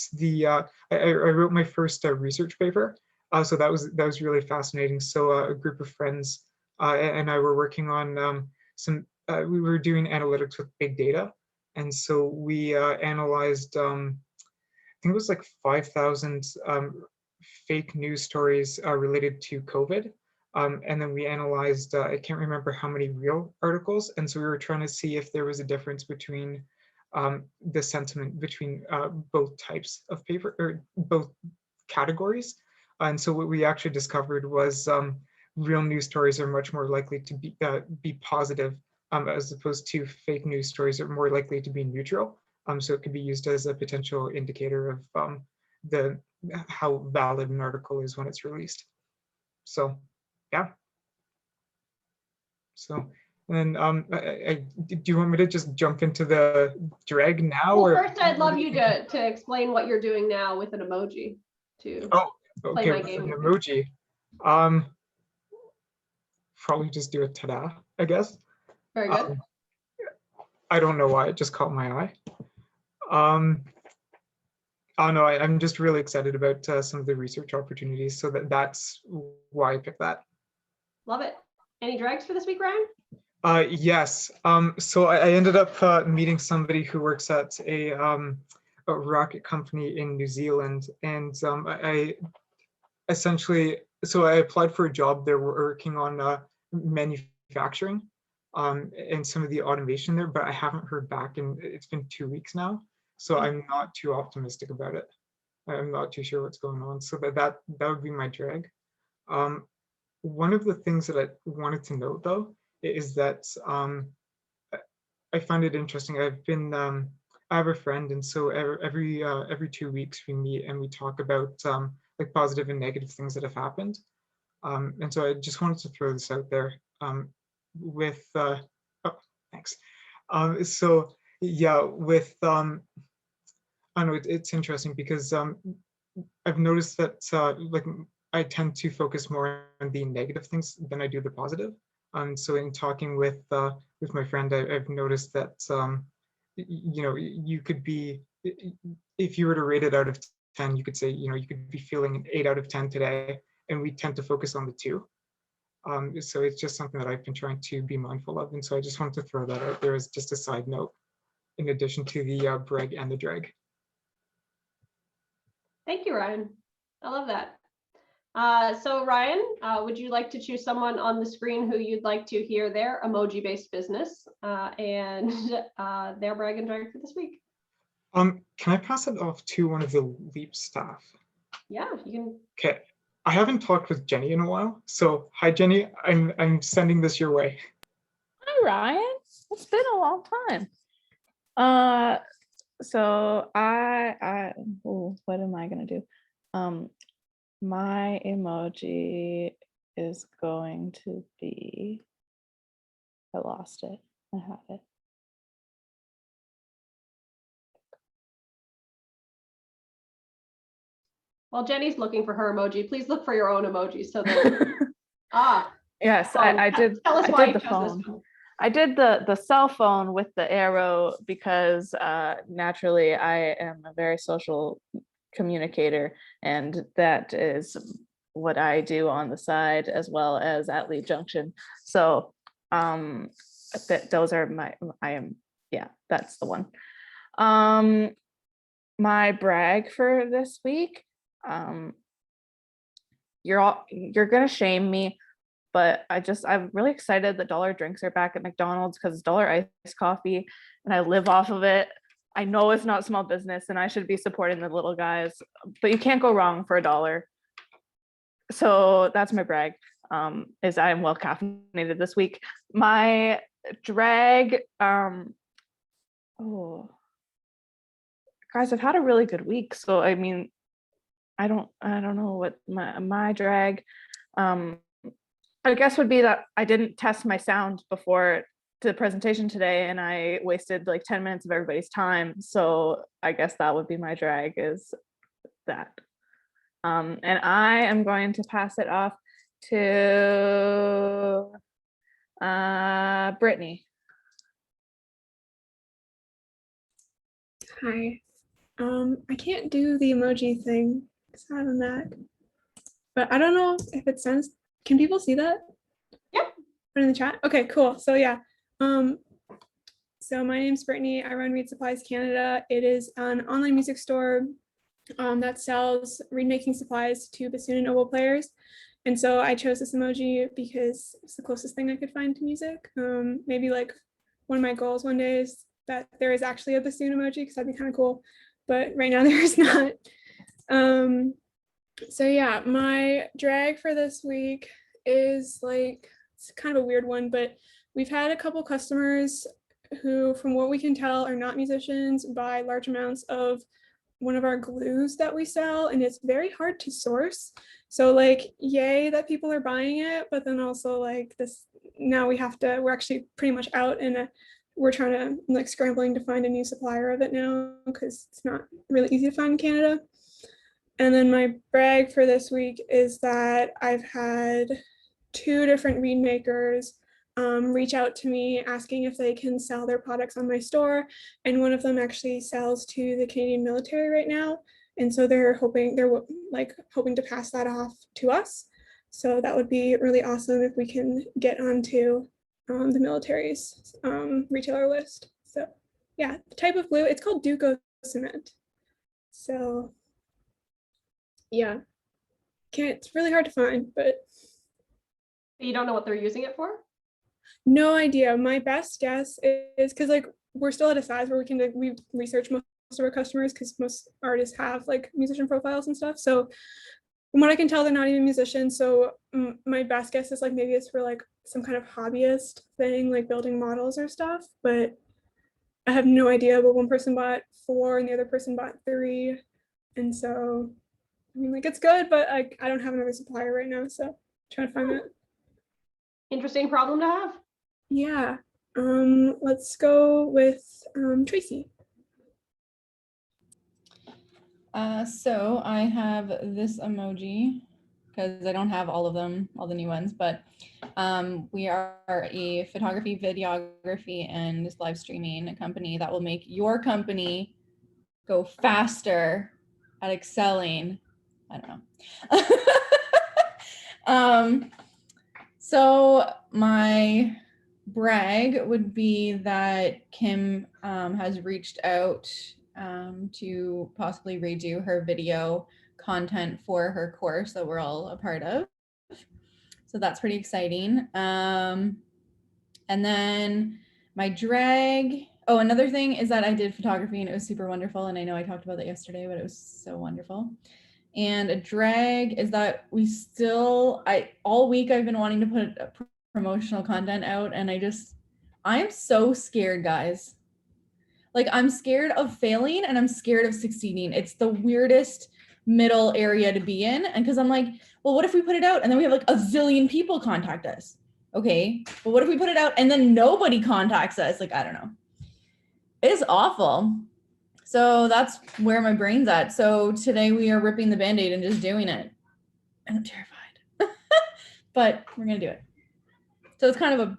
I wrote my first research paper. So that was really fascinating. So a group of friends and I were working on we were doing analytics with big data. And so we analyzed, I think it was like 5,000 fake news stories related to COVID. And then we analyzed, I can't remember how many real articles. And so we were trying to see if there was a difference between the sentiment between both types of paper, or both categories. And so what we actually discovered was real news stories are much more likely to be positive, as opposed to fake news stories are more likely to be neutral. So it could be used as a potential indicator of how valid an article is when it's released. So, yeah. So, and do you want me to just jump into the drag now? Well, or first, I'd love you to explain what you're doing now with an emoji to play okay, my game. an emoji. Probably just do a ta-da, I guess. Very good. I don't know why, it just caught my eye. Oh no, I'm just really excited about some of the research opportunities, so that's why I picked that. Love it. Any drags for this week, Ryan? Yes. So I ended up meeting somebody who works at a rocket company in New Zealand, and I essentially, so I applied for a job there working on manufacturing. and some of the automation there, but I haven't heard back, and it's been 2 weeks now. So I'm not too optimistic about it. I'm not too sure what's going on. So that would be my drag. One of the things that I wanted to note though is that I find it interesting. I have a friend, and so every 2 weeks we meet and we talk about like positive and negative things that have happened. And so I just wanted to throw this out there with oh, thanks. So yeah, with I don't know, it's interesting because I've noticed that like I tend to focus more on the negative things than I do the positive. So in talking with my friend, I've noticed that you know, you could be, if you were to rate it out of 10, you could say, you know, you could be feeling an 8 out of 10 today, and we tend to focus on the 2. So it's just something that I've been trying to be mindful of, and so I just wanted to throw that out there as just a side note, in addition to the brag and the drag. Thank you, Ryan. I love that. So Ryan, would you like to choose someone on the screen who you'd like to hear their emoji-based business and their brag and drag for this week? Can I pass it off to one of the Leap staff? Yeah, you can. Okay. I haven't talked with Jenny in a while, so hi Jenny. I'm sending this your way. Hi Ryan. It's been a long time. So what am I gonna do? My emoji is going to be, I lost it. I have it. While Jenny's looking for her emoji, please look for your own emojis so that Yes, I did. Tell us I why did you the chose this phone. one. I did the cell phone with the arrow because naturally I am a very social communicator, and that is what I do on the side as well as at Lead Junction. So those are that's the one. My brag for this week, you're gonna shame me, but I'm really excited that dollar drinks are back at McDonald's because it's dollar iced coffee and I live off of it. I know it's not small business and I should be supporting the little guys, but you can't go wrong for $1. So that's my brag, is I am well caffeinated this week. My drag, guys, I've had a really good week. So I mean, I don't know what my drag, I guess would be that I didn't test my sound before the presentation today and I wasted like 10 minutes of everybody's time. So I guess that would be my drag, is that. And I am going to pass it off to Brittany. Hi. I can't do the emoji thing because I have a Mac, but I don't know if it sends. Can people see that? Yep. Put it in the chat. Okay, cool. So yeah. So my name's Brittany. I run Reed Supplies Canada. It is an online music store that sells reed making supplies to bassoon and oboe players. And so I chose this emoji because it's the closest thing I could find to music. Maybe like one of my goals one day is that there is actually a bassoon emoji, because that'd be kind of cool. But right now there is not. So yeah, my drag for this week is like, it's kind of a weird one, but we've had a couple customers who, from what we can tell, are not musicians, buy large amounts of one of our glues that we sell, and it's very hard to source. So like, yay that people are buying it, but then also like this, now we're actually pretty much out, and we're trying to like scrambling to find a new supplier of it now because it's not really easy to find in Canada. And then my brag for this week is that I've had 2 different reed makers reach out to me asking if they can sell their products on my store. And one of them actually sells to the Canadian military right now. And so they're hoping to pass that off to us. So that would be really awesome if we can get onto the military's retailer list. So yeah, the type of glue, it's called Duco cement. So yeah, it's really hard to find, but you don't know what they're using it for? No idea. My best guess is because like we're still at a size where we can like, we research most of our customers because most artists have like musician profiles and stuff. So from what I can tell, they're not even musicians. So my best guess is like maybe it's for like some kind of hobbyist thing, like building models or stuff. But I have no idea. But one person bought 4 and the other person bought 3, and so I mean like it's good, but I don't have another supplier right now, so trying to find that. Interesting problem to have. Yeah. Let's go with Tracy. So I have this emoji because I don't have all of them, all the new ones, but we are a photography, videography, and live streaming company that will make your company go faster at excelling. I don't know. So my brag would be that Kim has reached out to possibly redo her video content for her course that we're all a part of. So that's pretty exciting. And then my drag, oh, another thing is that I did photography and it was super wonderful. And I know I talked about that yesterday, but it was so wonderful. And a drag is that we still, all week I've been wanting to put promotional content out, and I'm so scared, guys. Like, I'm scared of failing and I'm scared of succeeding. It's the weirdest middle area to be in. And because I'm like, well, what if we put it out and then we have like a zillion people contact us? Okay, but what if we put it out and then nobody contacts us? Like, I don't know. It's awful. So that's where my brain's at. So today we are ripping the Band-Aid and just doing it. And I'm terrified. But we're going to do it. So it's kind of a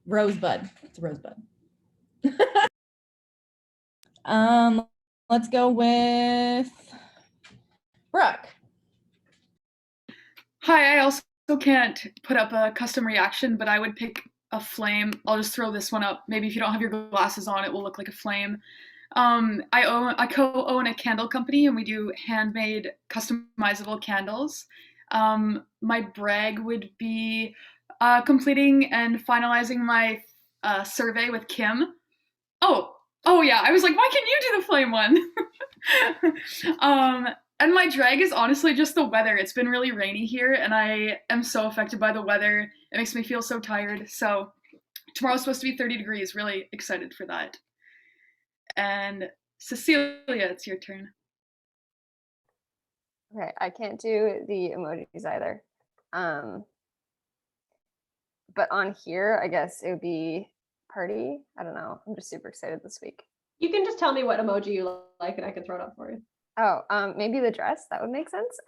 rosebud. It's a rosebud. Let's go with Brooke. Hi, I also can't put up a custom reaction, but I would pick a flame. I'll just throw this one up. Maybe if you don't have your glasses on, it will look like a flame. I co-own a candle company and we do handmade customizable candles. My brag would be completing and finalizing my survey with Kim. Oh yeah, I was like, why can't you do the flame one? And my drag is honestly just the weather. It's been really rainy here and I am so affected by the weather. It makes me feel so tired. So tomorrow's supposed to be 30 degrees. Really excited for that. And Cecilia, it's your turn. Okay, I can't do the emojis either. But on here, I guess it would be party. I don't know. I'm just super excited this week. You can just tell me what emoji you like and I can throw it up for you. Oh, maybe the dress. That would make sense.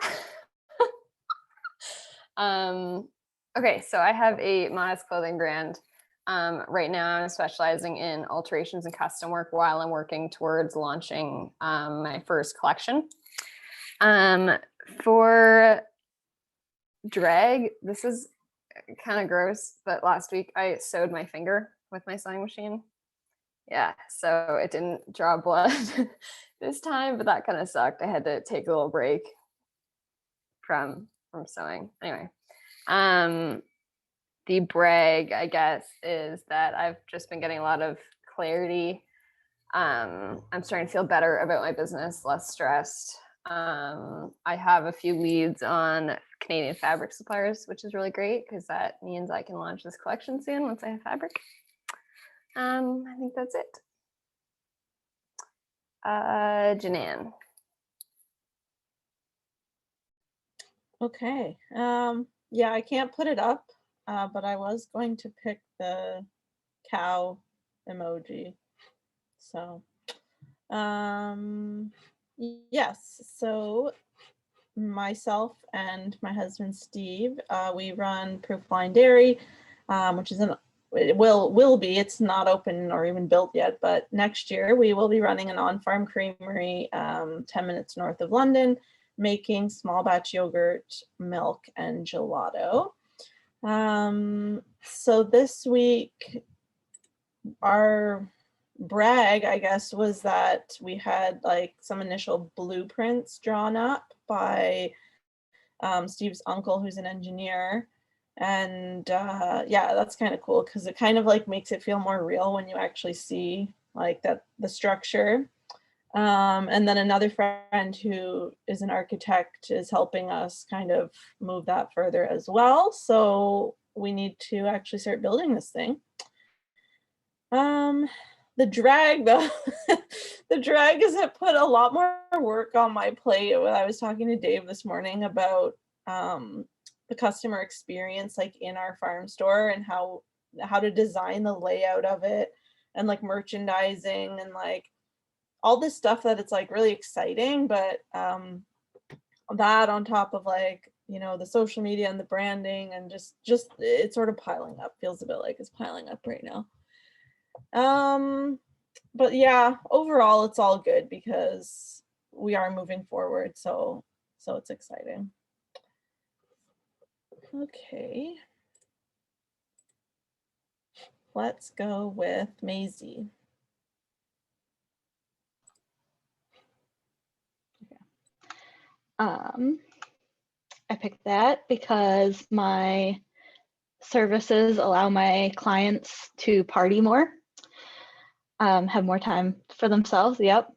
Okay, so I have a modest clothing brand. Right now I'm specializing in alterations and custom work while I'm working towards launching my first collection. For drag, this is kind of gross, but last week I sewed my finger with my sewing machine. Yeah, so it didn't draw blood this time, but that kind of sucked. I had to take a little break from sewing. Anyway, the brag, I guess, is that I've just been getting a lot of clarity. I'm starting to feel better about my business, less stressed. I have a few leads on Canadian fabric suppliers, which is really great because that means I can launch this collection soon once I have fabric. I think that's it. Janan. Okay. Yeah, I can't put it up, but I was going to pick the cow emoji. So, yes. So myself and my husband Steve, we run Proofline Dairy, which is it will be. It's not open or even built yet, but next year we will be running an on-farm creamery 10 minutes north of London, making small batch yogurt, milk, and gelato. So this week, our brag, I guess, was that we had like some initial blueprints drawn up by Steve's uncle, who's an engineer. And yeah, that's kind of cool because it kind of like makes it feel more real when you actually see like that the structure. And then another friend who is an architect is helping us kind of move that further as well. So we need to actually start building this thing. The drag though, the drag is it put a lot more work on my plate. When I was talking to Dave this morning about the customer experience like in our farm store and how to design the layout of it and like merchandising and like all this stuff that it's like really exciting, but that on top of like, you know, the social media and the branding and just it's sort of piling up, feels a bit like it's piling up right now. But yeah, overall it's all good because we are moving forward, so it's exciting. Okay, let's go with Maisie. I picked that because my services allow my clients to party more, have more time for themselves. Yep.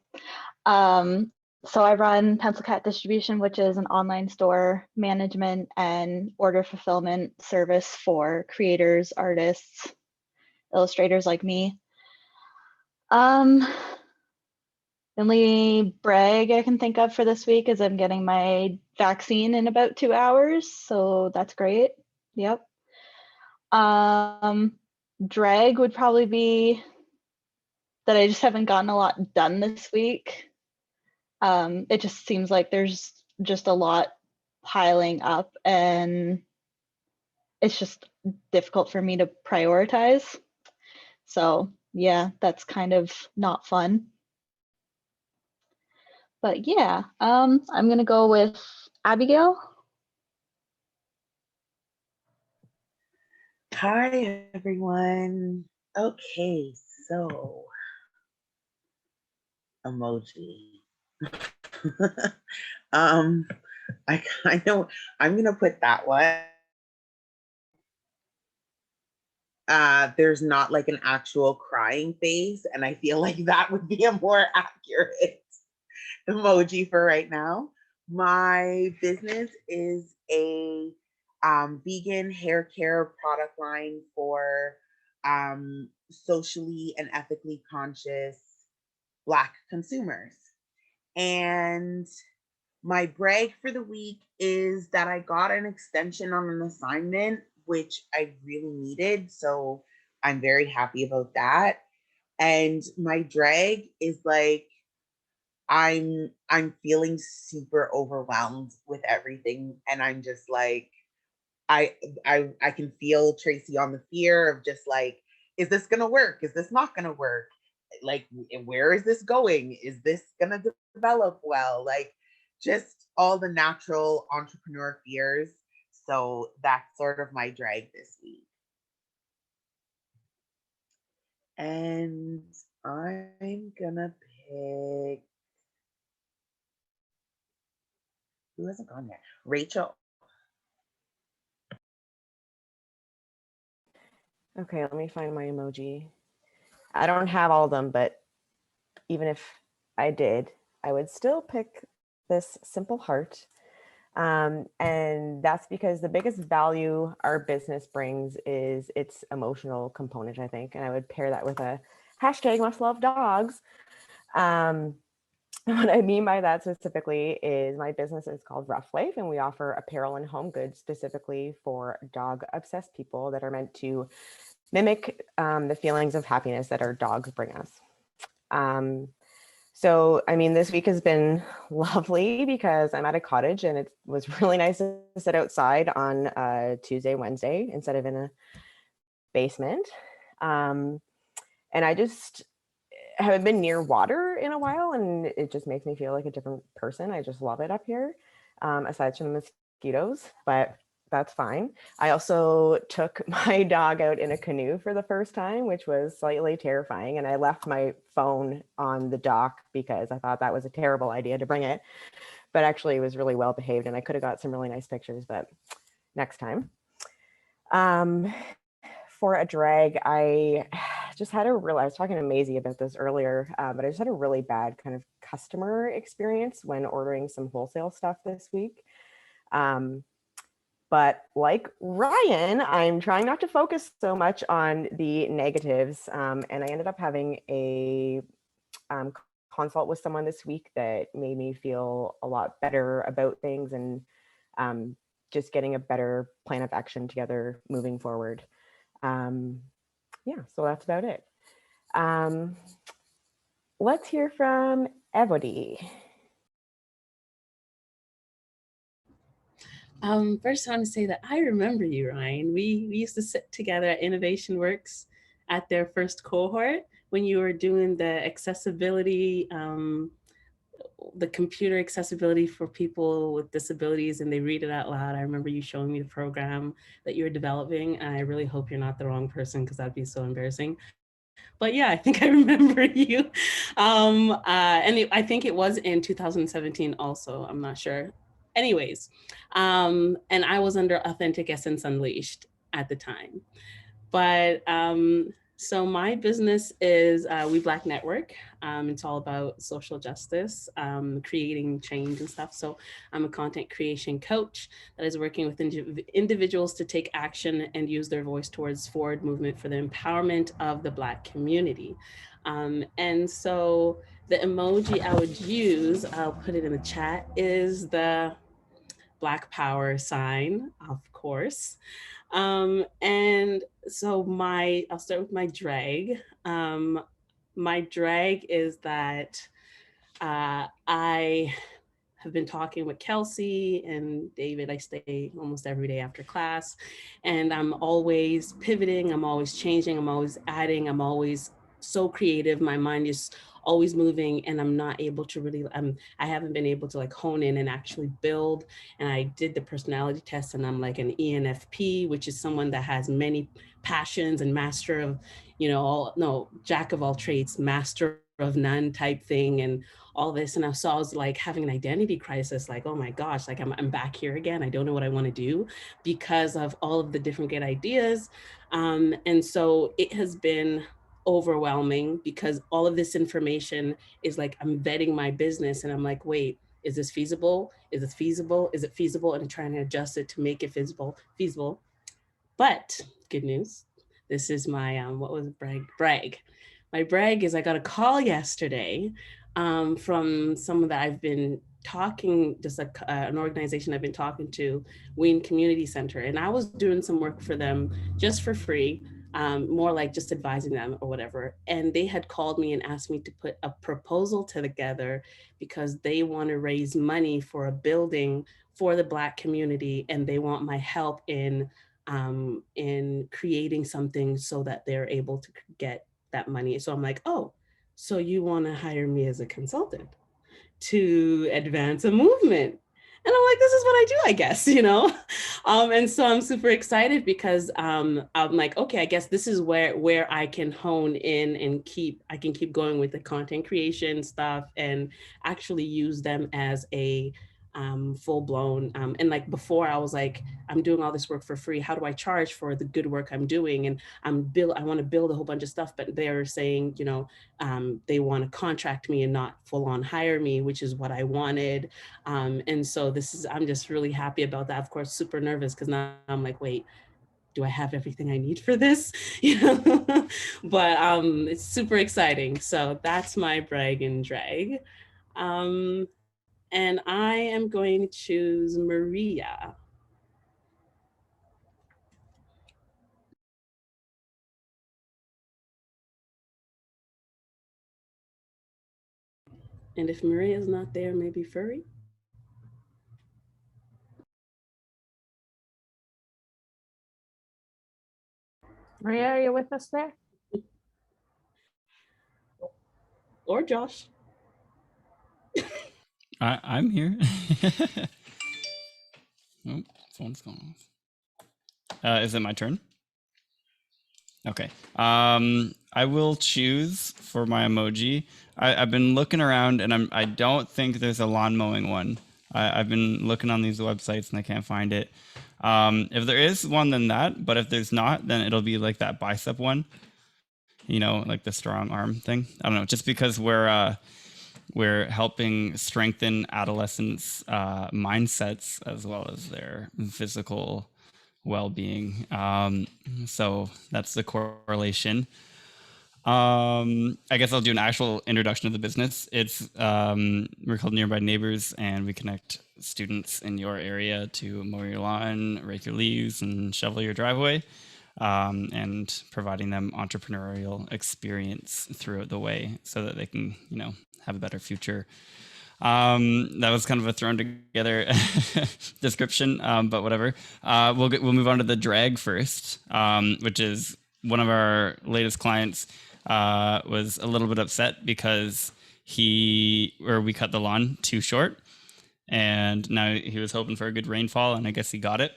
So I run Pencil Cat Distribution, which is an online store management and order fulfillment service for creators, artists, illustrators like me. The only brag I can think of for this week is I'm getting my vaccine in about 2 hours, so that's great. Yep. Drag would probably be that I just haven't gotten a lot done this week. It just seems like there's just a lot piling up and it's just difficult for me to prioritize. So yeah, that's kind of not fun. But yeah, I'm gonna go with Abigail. Hi, everyone. Okay, so emoji. I kind of, I'm gonna put that one. There's not like an actual crying face, and I feel like that would be a more accurate emoji for right now. My business is a vegan hair care product line for socially and ethically conscious Black consumers. And my brag for the week is that I got an extension on an assignment, which I really needed. So I'm very happy about that. And my drag is like, I'm feeling super overwhelmed with everything. And I'm just like, I can feel Tracy on the fear of just like, is this gonna work? Is this not gonna work? Like, where is this going? Is this gonna develop well? Like, just all the natural entrepreneur fears. So that's sort of my drag this week. And I'm gonna pick, who hasn't gone yet? Rachel. Okay, let me find my emoji. I don't have all of them, but even if I did, I would still pick this simple heart. And that's because the biggest value our business brings is its emotional component, I think. And I would pair that with a hashtag must love dogs. What I mean by that specifically is my business is called Rough Life, and we offer apparel and home goods specifically for dog obsessed people that are meant to mimic the feelings of happiness that our dogs bring us. So, I mean, this week has been lovely because I'm at a cottage and it was really nice to sit outside on Tuesday, Wednesday, instead of in a basement. And I just haven't been near water in a while, and it just makes me feel like a different person. I just love it up here, aside from the mosquitoes, but that's fine. I also took my dog out in a canoe for the first time, which was slightly terrifying. And I left my phone on the dock because I thought that was a terrible idea to bring it. But actually, it was really well behaved, and I could have got some really nice pictures, but next time. Um, for a drag, I just had I was talking to Maisie about this earlier, but I just had a really bad kind of customer experience when ordering some wholesale stuff this week. But like Ryan, I'm trying not to focus so much on the negatives. And I ended up having a consult with someone this week that made me feel a lot better about things and just getting a better plan of action together moving forward. Yeah, so that's about it. Let's hear from Evody. First, I want to say that I remember you, Ryan. We used to sit together at Innovation Works at their first cohort when you were doing the accessibility, the computer accessibility for people with disabilities, and they read it out loud. I remember you showing me the program that you were developing, and I really hope you're not the wrong person because that'd be so embarrassing. But yeah, I think I remember you. I think it was in 2017 also, I'm not sure. Anyways, and I was under Authentic Essence Unleashed at the time. But so my business is We Black Network. It's all about social justice, creating change and stuff. So I'm a content creation coach that is working with individuals to take action and use their voice towards forward movement for the empowerment of the Black community. And so the emoji I would use, I'll put it in the chat, is the Black Power sign, of course. And so I'll start with my drag. My drag is that I have been talking with Kelsey and David. I stay almost every day after class, and I'm always pivoting, I'm always changing, I'm always adding, I'm always so creative. My mind is always moving, and I'm not able to really, I haven't been able to like hone in and actually build. And I did the personality test, and I'm like an ENFP, which is someone that has many passions and master of, jack of all trades, master of none type thing, and all this. And I was like having an identity crisis, like, oh my gosh, like I'm back here again. I don't know what I want to do because of all of the different good ideas. And so it has been overwhelming because all of this information is like, I'm vetting my business and I'm like, wait, is this feasible? Is it feasible? Is it feasible? And I'm trying to adjust it to make it feasible. But good news, this is my, what was it, brag. My brag is I got a call yesterday from someone that I've been talking, just an organization I've been talking to, Wayne Community Center. And I was doing some work for them just for free, more like just advising them or whatever. And they had called me and asked me to put a proposal together because they want to raise money for a building for the Black community. And they want my help in creating something so that they're able to get that money. So I'm like, oh, so you want to hire me as a consultant to advance a movement? And I'm like, this is what I do, I guess, and so I'm super excited because I'm like, okay, I guess this is where I can hone in and I can keep going with the content creation stuff and actually use them as a full blown. And like before I was like, I'm doing all this work for free. How do I charge for the good work I'm doing? And I want to build a whole bunch of stuff, but they're saying, they want to contract me and not full on hire me, which is what I wanted. And so I'm just really happy about that. Of course, super nervous because now I'm like, wait, do I have everything I need for this? But it's super exciting. So that's my brag and drag. And I am going to choose Maria. And if Maria is not there, maybe Furry. Maria, are you with us there? Or Josh. I'm here. Oh, phone's gone off. Is it my turn? Okay. I will choose for my emoji. I've been looking around and I don't think there's a lawn mowing one. I've been looking on these websites and I can't find it. If there is one, then that. But if there's not, then it'll be like that bicep one. You know, like the strong arm thing. I don't know. Just because we're helping strengthen adolescents' mindsets as well as their physical well-being. So that's the correlation. I guess I'll do an actual introduction of the business. It's we're called Nearby Neighbors, and we connect students in your area to mow your lawn, rake your leaves, and shovel your driveway, and providing them entrepreneurial experience throughout the way so that they can, you know, have a better future. That was kind of a thrown together description, but whatever. We'll move on to the drag first, which is one of our latest clients. Was a little bit upset because we cut the lawn too short, and now he was hoping for a good rainfall, and I guess he got it.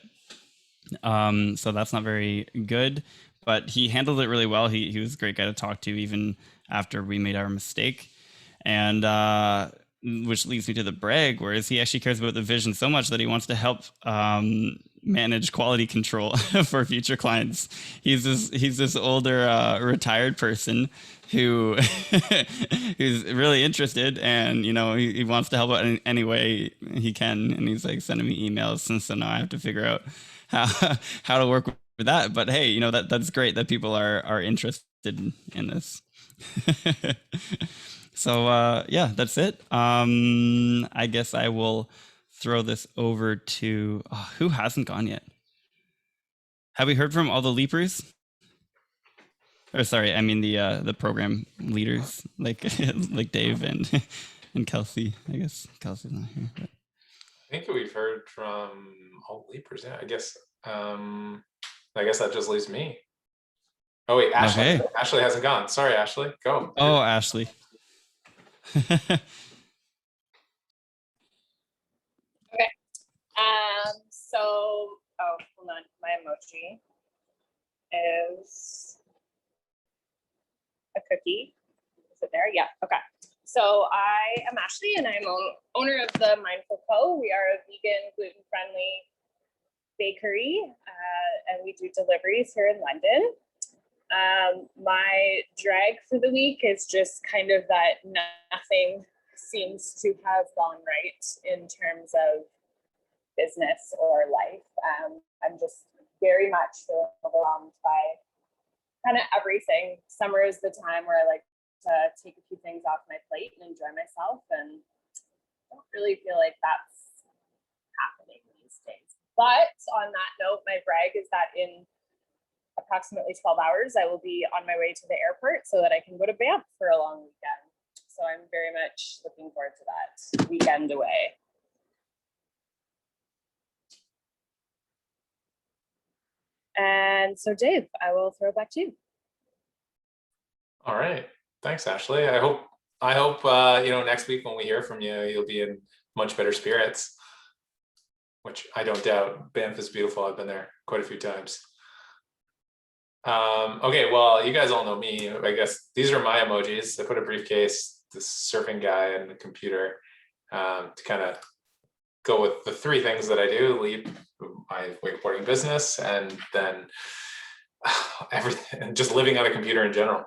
So that's not very good, but he handled it really well. He was a great guy to talk to even after we made our mistake. And which leads me to the brag, whereas he actually cares about the vision so much that he wants to help manage quality control for future clients. He's this older retired person who who's really interested, and you know he wants to help out in any way he can. And he's like sending me emails, and so now I have to figure out how to work with that. But hey, you know that's great that people are interested in this. So yeah, that's it. I guess I will throw this over to who hasn't gone yet. Have we heard from all the leapers? Or sorry, I mean the program leaders like like Dave and Kelsey. I guess Kelsey's not here. But. I think we've heard from all leapers. Yeah, I guess that just leaves me. Oh wait, Ashley. Okay. Ashley hasn't gone. Sorry, Ashley. Go. Oh, Ashley. Okay. So, hold on. My emoji is a cookie. Is it there? Yeah. Okay. So I am Ashley, and I'm owner of the Mindful Co. We are a vegan, gluten-friendly bakery, and we do deliveries here in London. My drag for the week is just kind of that nothing seems to have gone right in terms of business or life. I'm just very much feeling overwhelmed by kind of everything. Summer is the time where I like to take a few things off my plate and enjoy myself, and I don't really feel like that's happening these days. But on that note, my brag is that in approximately 12 hours, I will be on my way to the airport so that I can go to Banff for a long weekend. So I'm very much looking forward to that weekend away. And so Dave, I will throw it back to you. All right. Thanks, Ashley. I hope next week when we hear from you, you'll be in much better spirits, which I don't doubt. Banff is beautiful. I've been there quite a few times. Okay, well, you guys all know me. I guess these are my emojis. I put a briefcase, this surfing guy, and the computer to kind of go with the three things that I do: leap, my wakeboarding business, and then everything, just living on a computer in general.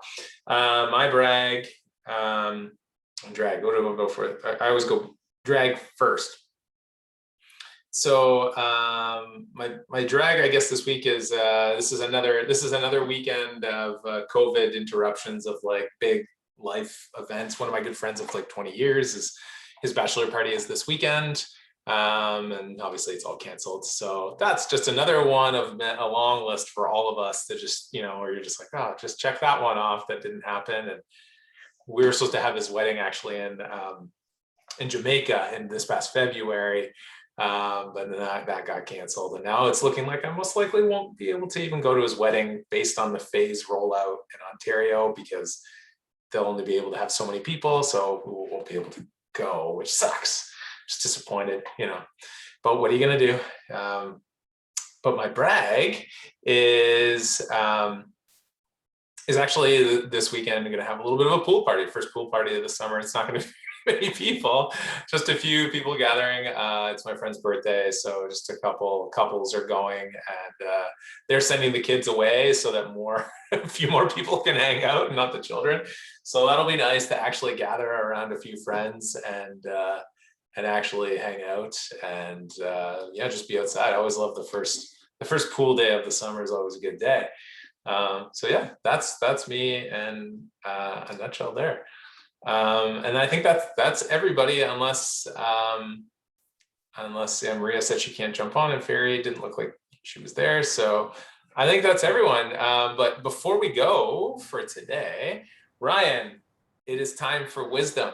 My brag, drag. What do I go for? I always go drag first. So my drag, I guess, this week is this is another weekend of COVID interruptions of like big life events. One of my good friends of like 20 years is his bachelor party is this weekend, and obviously it's all canceled. So that's just another one of a long list for all of us to just, you know, where you're just like, oh, just check that one off. That didn't happen. And we were supposed to have his wedding actually in Jamaica in this past February. But then that got canceled, and now it's looking like I most likely won't be able to even go to his wedding based on the phase rollout in Ontario, because they'll only be able to have so many people, so we won't be able to go, which sucks. Just disappointed, you know. But what are you gonna do? But my brag is actually this weekend I'm gonna have a little bit of a pool party, first pool party of the summer. It's not gonna be many people, just a few people gathering. It's my friend's birthday, so just a couple couples are going, and they're sending the kids away so that a few more people can hang out, and not the children. So that'll be nice to actually gather around a few friends and actually hang out and yeah, just be outside. I always love the first pool day of the summer is always a good day. So yeah, that's me in a nutshell there. And I think that's everybody, unless Maria said she can't jump on, and Fairy didn't look like she was there. So I think that's everyone. But before we go for today, Ryan, it is time for wisdom.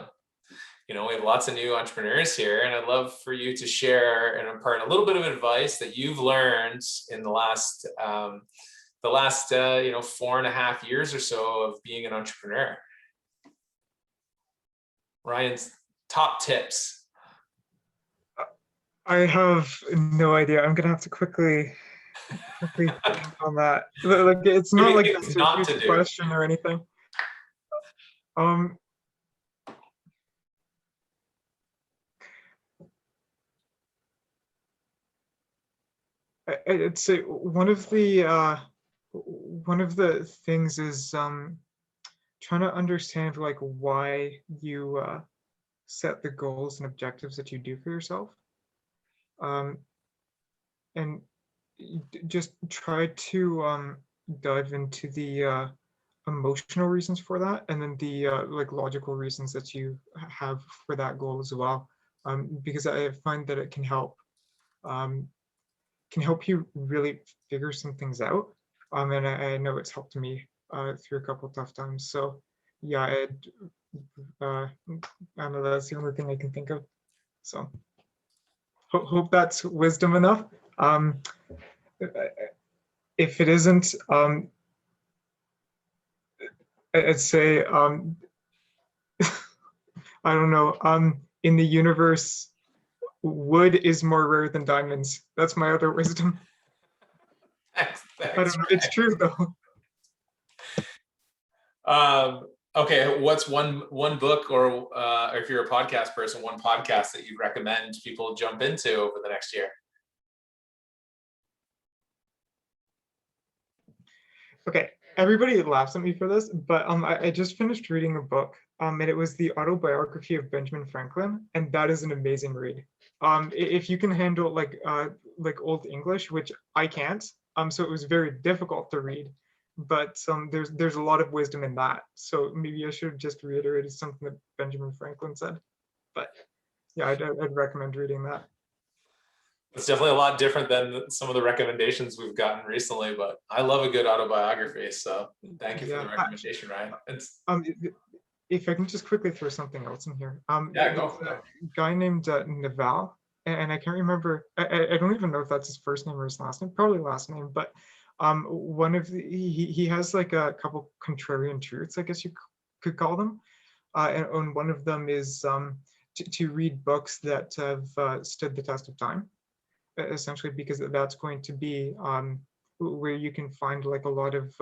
We have lots of new entrepreneurs here, and I'd love for you to share and impart a little bit of advice that you've learned in the last 4.5 years or so of being an entrepreneur. Ryan's top tips. I have no idea. I'm gonna have to quickly think on that. Like, it's not like that's a huge question or anything. I'd say one of the things is trying to understand like why you set the goals and objectives that you do for yourself, and just try to dive into the emotional reasons for that, and then the like logical reasons that you have for that goal as well, because I find that it can help you really figure some things out, and I know it's helped me through a couple of tough times. So yeah, I don't know, that's the only thing I can think of. So hope that's wisdom enough. If it isn't, I'd say I don't know, in the universe, wood is more rare than diamonds. That's my other wisdom. Thanks, I don't know, it's true though. Okay, what's one book, or if you're a podcast person, one podcast that you'd recommend people jump into over the next year? Okay, everybody laughs at me for this, but I just finished reading a book, and it was the autobiography of Benjamin Franklin, and that is an amazing read. If you can handle like Old English, which I can't, so it was very difficult to read, but there's a lot of wisdom in that. So maybe I should have just reiterated something that Benjamin Franklin said, but yeah, I'd recommend reading that. It's definitely a lot different than some of the recommendations we've gotten recently, but I love a good autobiography. So thank you for the recommendation, Ryan. If I can just quickly throw something else in here. Yeah, go for it. A guy named Naval, and I can't remember, I don't even know if that's his first name or his last name, probably last name, but one of he has like a couple contrarian truths, I guess you could call them. And one of them is to read books that have stood the test of time, essentially, because that's going to be where you can find like a lot of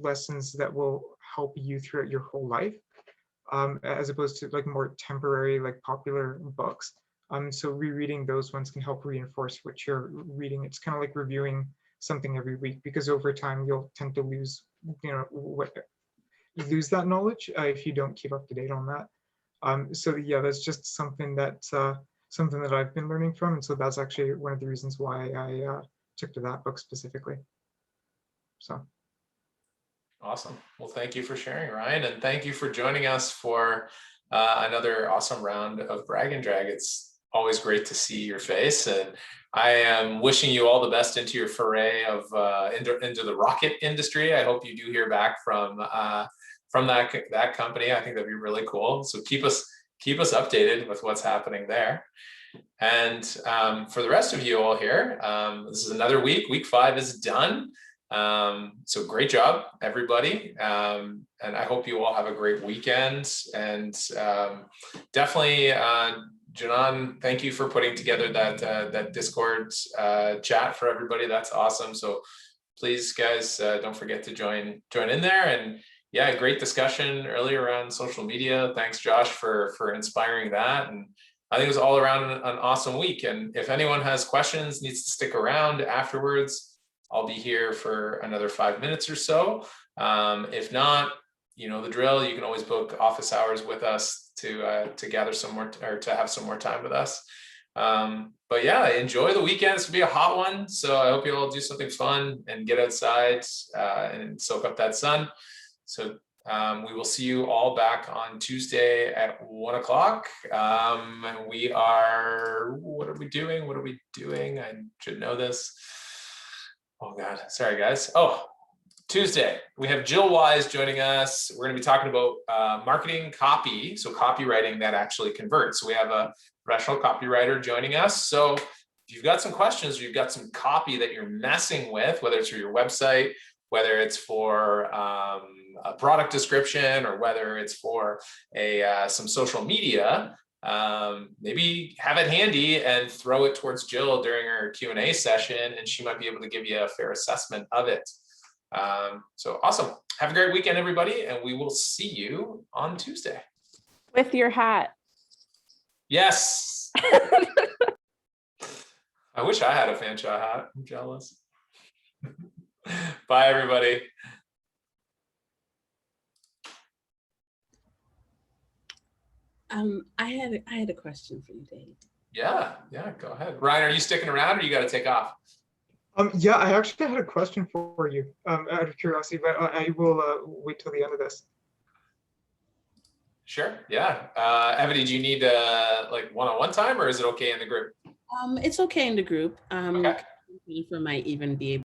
lessons that will help you throughout your whole life, as opposed to like more temporary, like popular books. So rereading those ones can help reinforce what you're reading. It's kind of like reviewing something every week, because over time you'll tend to lose, lose that knowledge if you don't keep up to date on that. So yeah, that's just something that I've been learning from, and so that's actually one of the reasons why I took to that book specifically. So. Awesome. Well, thank you for sharing, Ryan, and thank you for joining us for another awesome round of Brag and Drag. It's always great to see your face, and I am wishing you all the best into your foray of into the rocket industry. I hope you do hear back from that company. I think that'd be really cool. So keep us updated with what's happening there. And for the rest of you all here, this is another week. Week 5 is done. So great job, everybody. And I hope you all have a great weekend. And definitely, Janan, thank you for putting together that Discord chat for everybody. That's awesome. So please, guys, don't forget to join in there. And yeah, great discussion earlier around social media. Thanks, Josh, for inspiring that. And I think it was all around an awesome week. And if anyone has questions, needs to stick around afterwards, I'll be here for another 5 minutes or so. If not, you know the drill. You can always book office hours with us to gather some more, or to have some more time with us. But yeah, enjoy the weekend. It's gonna be a hot one, so I hope you all do something fun and get outside and soak up that sun. So we will see you all back on Tuesday at 1 o'clock. We are, what are we doing? What are we doing? I should know this. Oh God, sorry guys. Oh, Tuesday, we have Jill Wise joining us. We're going to be talking about marketing copy, so copywriting that actually converts. So we have a professional copywriter joining us. So if you've got some questions, or you've got some copy that you're messing with, whether it's for your website, whether it's for a product description, or whether it's for some social media, maybe have it handy and throw it towards Jill during her Q&A session, and she might be able to give you a fair assessment of it. So awesome. Have a great weekend, everybody, and we will see you on Tuesday. With your hat. Yes. I wish I had a Fanshawe hat. I'm jealous. Bye, everybody. I had a question for you, Dave. Yeah, go ahead. Ryan, are you sticking around, or you got to take off? Yeah, I actually had a question for you, out of curiosity, but I will wait till the end of this. Sure. Yeah. Evany, do you need like one-on-one time, or is it okay in the group? It's okay in the group. Okay. For might even be able